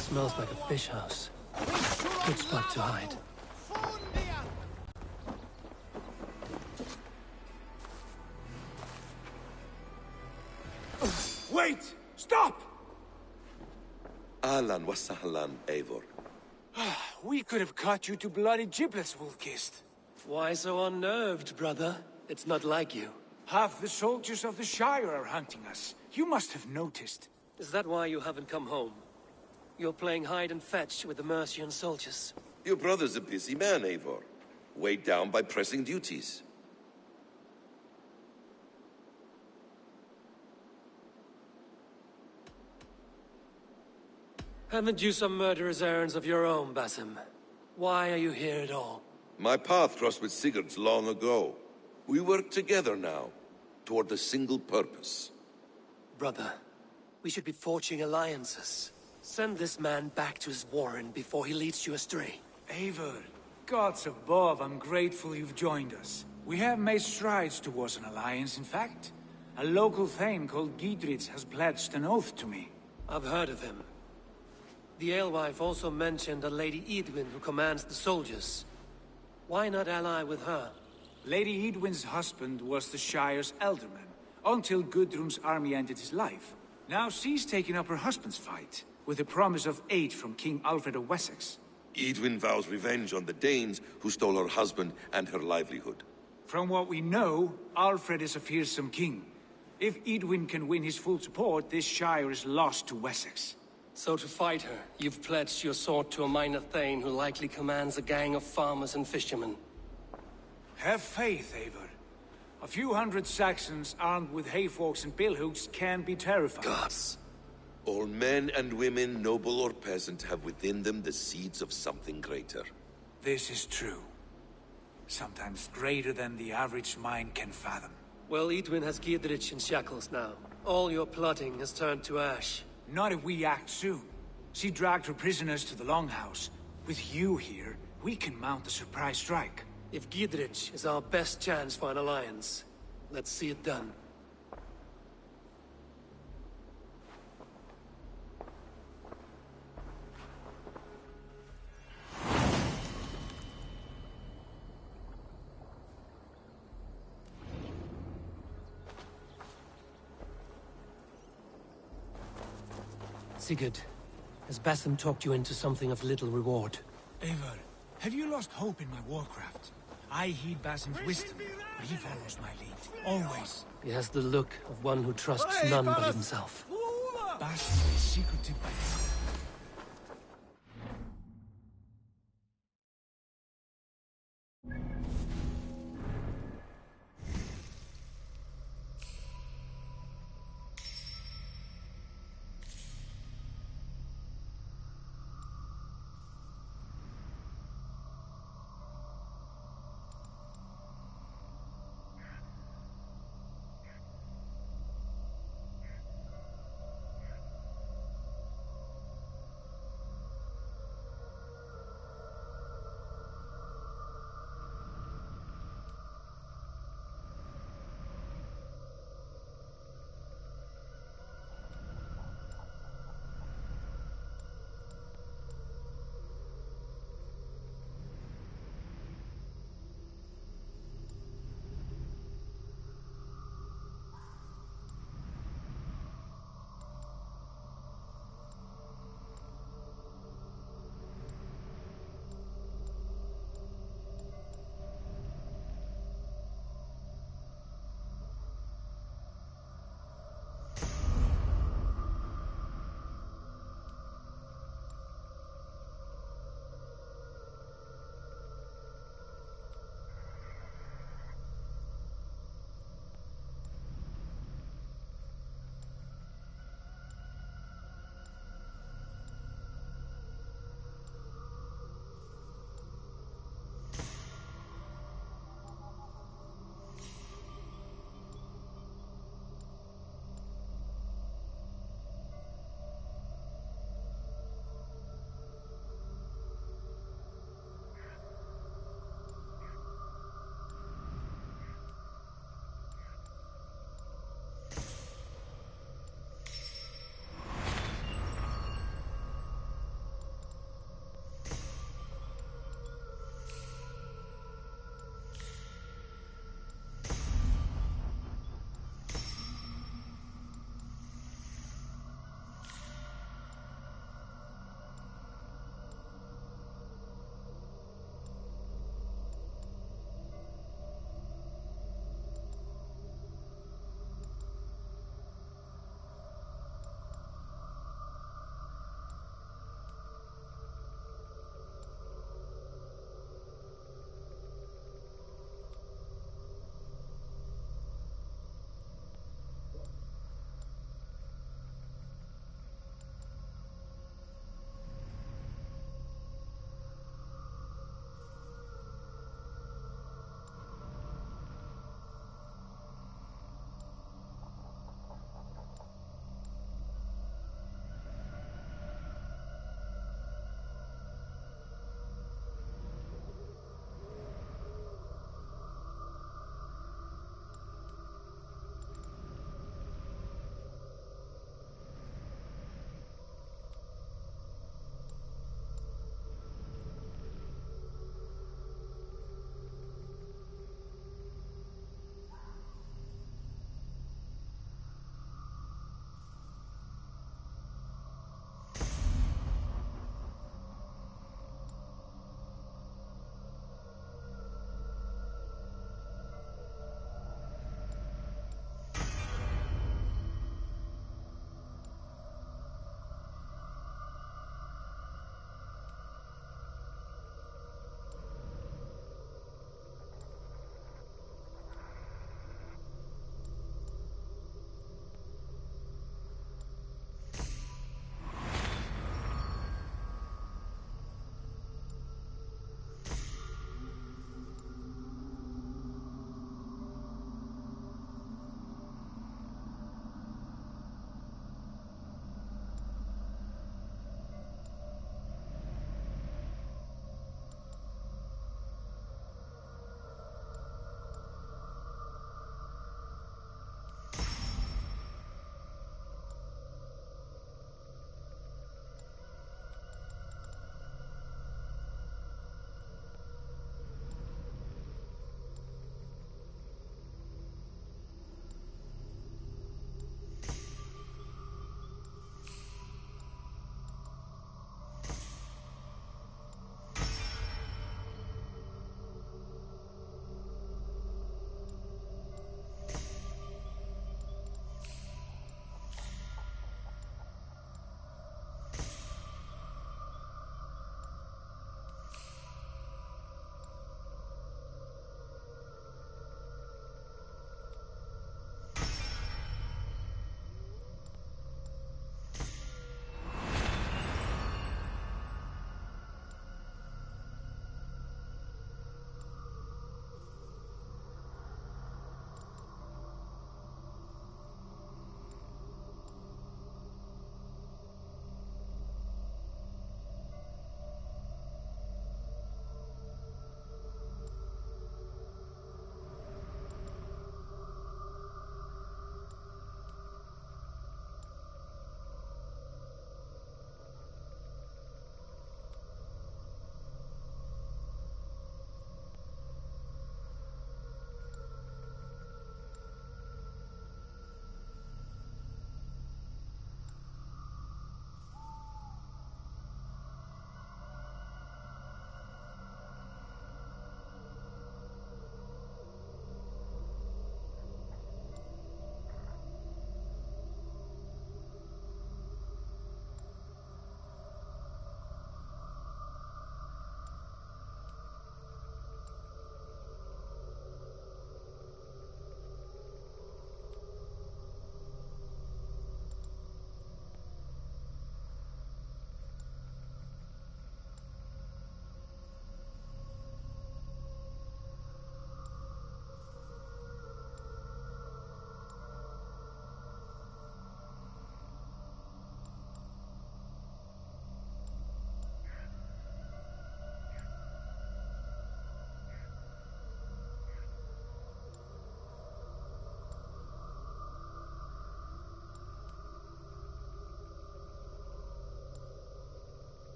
Smells like a fish house. Good spot to hide. Wait! Stop! Ahlan wa sahlan, Eivor. We could have cut you to bloody giblets, Wolf-Kissed. Why so unnerved, brother? It's not like you. Half the soldiers of the Shire are hunting us. You must have noticed. Is that why you haven't come home? You're playing hide and fetch with the Mercian soldiers. Your brother's a busy man, Eivor. Weighed down by pressing duties. Haven't you some murderous errands of your own, Basim? Why are you here at all? My path crossed with Sigurd's long ago. We work together now, toward a single purpose. Brother, we should be forging alliances. Send this man back to his warren before he leads you astray. Eivor, gods above, I'm grateful you've joined us. We have made strides towards an alliance, in fact. A local thane called Giedrich has pledged an oath to me. I've heard of him. The alewife also mentioned a Lady Edwin who commands the soldiers. Why not ally with her? Lady Edwin's husband was the Shire's elderman, until Gudrun's army ended his life. Now she's taking up her husband's fight, with a promise of aid from King Alfred of Wessex. Edwin vows revenge on the Danes who stole her husband and her livelihood. From what we know, Alfred is a fearsome king. If Edwin can win his full support, this Shire is lost to Wessex. So to fight her, you've pledged your sword to a minor thane who likely commands a gang of farmers and fishermen. Have faith, Eivor. A few hundred Saxons armed with hayforks and billhooks can be terrifying. Gods. All men and women, noble or peasant, have within them the seeds of something greater. This is true. Sometimes greater than the average mind can fathom. Well, Edwin has Giedrich in shackles now. All your plotting has turned to ash. Not if we act soon. She dragged her prisoners to the Longhouse. With you here, we can mount a surprise strike. If Giedrich is our best chance for an alliance, let's see it done. Sigurd, has Basim talked you into something of little reward? Eivor, have you lost hope in my warcraft? I heed Basim's wisdom, but he follows my lead. Always. He has the look of one who trusts none but himself. Basim is secretive.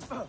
to.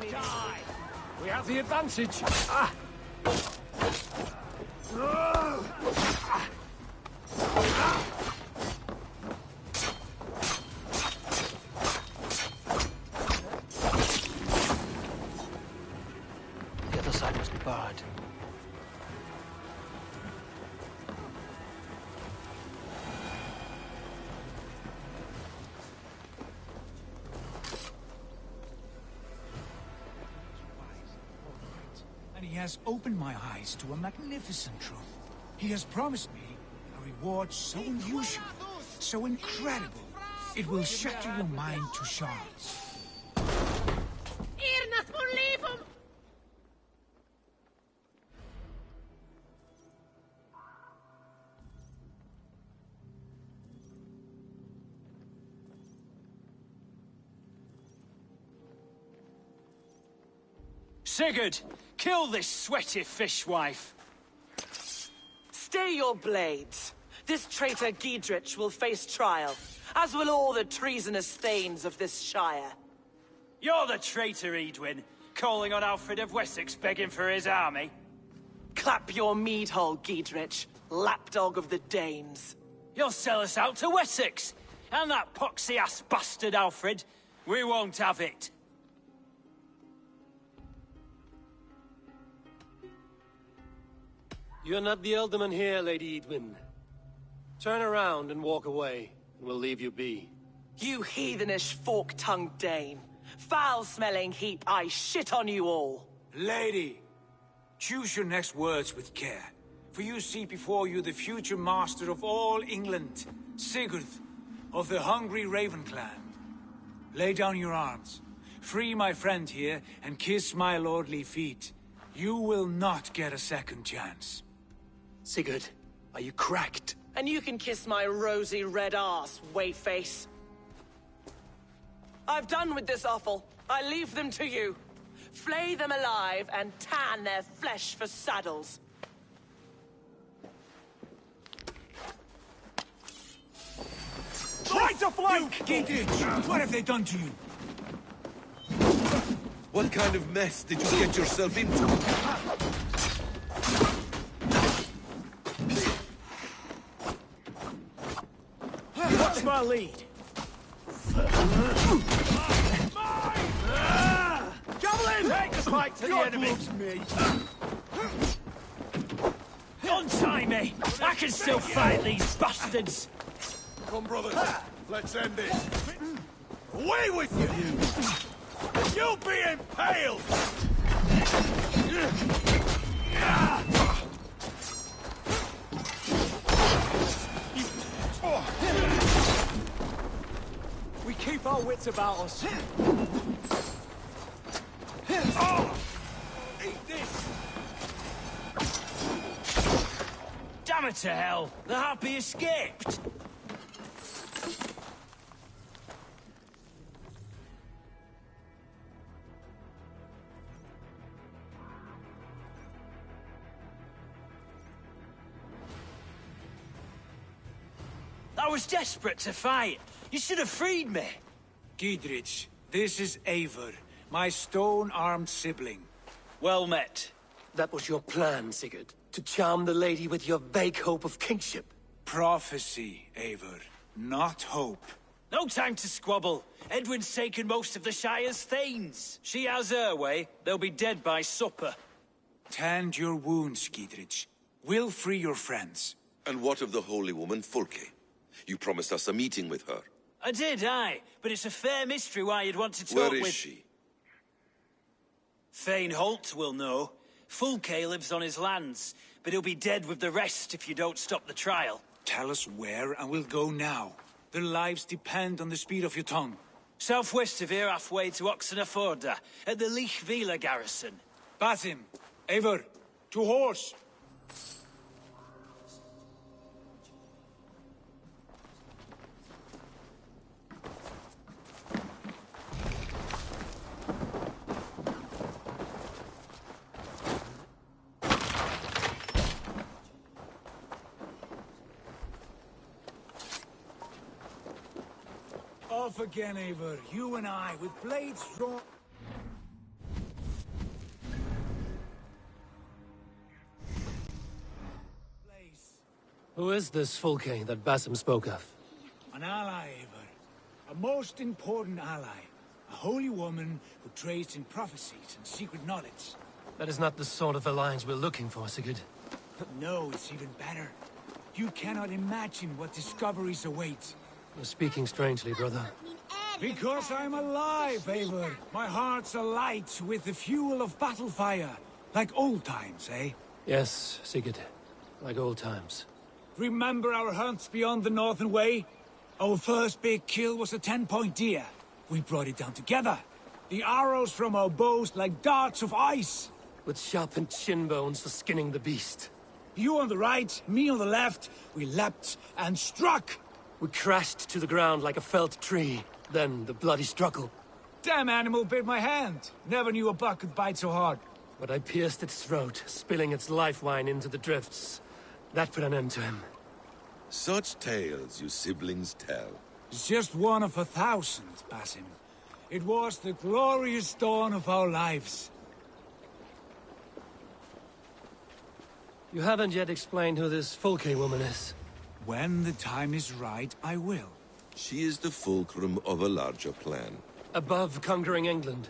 Die! We have the advantage. Ah! The other side must be barred. He has opened my eyes to a magnificent truth. He has promised me a reward so unusual, so incredible, it will shatter your mind to shards. Sigurd, kill this sweaty fishwife. Stay your blades. This traitor Giedrich will face trial, as will all the treasonous thanes of this shire. You're the traitor, Edwin, calling on Alfred of Wessex begging for his army. Clap your mead hole, Giedrich, lapdog of the Danes. You'll sell us out to Wessex, and that poxy-ass bastard Alfred. We won't have it. You're not the Elderman here, Lady Edwin. Turn around and walk away, and we'll leave you be. You heathenish fork-tongued Dane. Foul-smelling heap, I shit on you all. Lady, choose your next words with care, for you see before you the future master of all England, Sigurd, of the hungry Raven clan. Lay down your arms, free my friend here, and kiss my lordly feet. You will not get a second chance. Sigurd, are you cracked? And you can kiss my rosy red arse, wayface. I've done with this offal. I leave them to you. Flay them alive and tan their flesh for saddles. Try to flank! Giedrich, what have they done to you? What kind of mess did you get yourself into? Watch my lead. Javelin! Take the fight to the enemy. Me. Untie me! I can still fight these bastards! Come, brothers. Let's end this. Away with you! You'll be impaled! We keep our wits about us. Oh! Eat this! Damn it to hell! The Happy escaped! I was desperate to fight. You should have freed me. Giedrich, this is Eivor, my stone-armed sibling. Well met. That was your plan, Sigurd. To charm the lady with your vague hope of kingship. Prophecy, Eivor, not hope. No time to squabble. Edwin's taken most of the Shire's thanes. She has her way. They'll be dead by supper. Tend your wounds, Giedrich. We'll free your friends. And what of the holy woman Fulke? You promised us a meeting with her. I did, aye. But it's a fair mystery why you'd want to talk with... Where is she? Thane Holt will know. Fulke lives on his lands, but he'll be dead with the rest if you don't stop the trial. Tell us where, and we'll go now. Their lives depend on the speed of your tongue. Southwest of here, halfway to Oxenaforda, at the Lichvila garrison. Basim, Eivor, to horse! Off again, Eivor. You and I, with blades drawn... Who is this Fulke that Basim spoke of? An ally, Eivor. A most important ally. A holy woman who trades in prophecies and secret knowledge. That is not the sort of alliance we're looking for, Sigurd. No, it's even better. You cannot imagine what discoveries await. You're speaking strangely, brother. Because I'm alive, Eivor. My heart's alight with the fuel of battle fire. Like old times, eh? Yes, Sigurd. Like old times. Remember our hunts beyond the Northern Way? Our first big kill was a 10-point deer. We brought it down together. The arrows from our bows like darts of ice. With sharpened shin bones for skinning the beast. You on the right, me on the left. We leapt and struck. We crashed to the ground like a felled tree. Then the bloody struggle. Damn animal bit my hand. Never knew a buck could bite so hard. But I pierced its throat, spilling its life wine into the drifts. That put an end to him. Such tales you siblings tell. It's just one of 1,000, Basim. It was the glorious dawn of our lives. You haven't yet explained who this Fulke woman is. When the time is right, I will. She is the fulcrum of a larger plan. Above conquering England,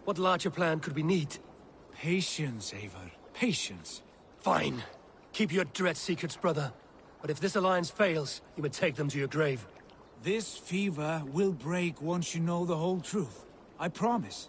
what larger plan could we need? Patience, Eivor. Patience. Fine. Keep your dread secrets, brother. But if this alliance fails, you may take them to your grave. This fever will break once you know the whole truth. I promise.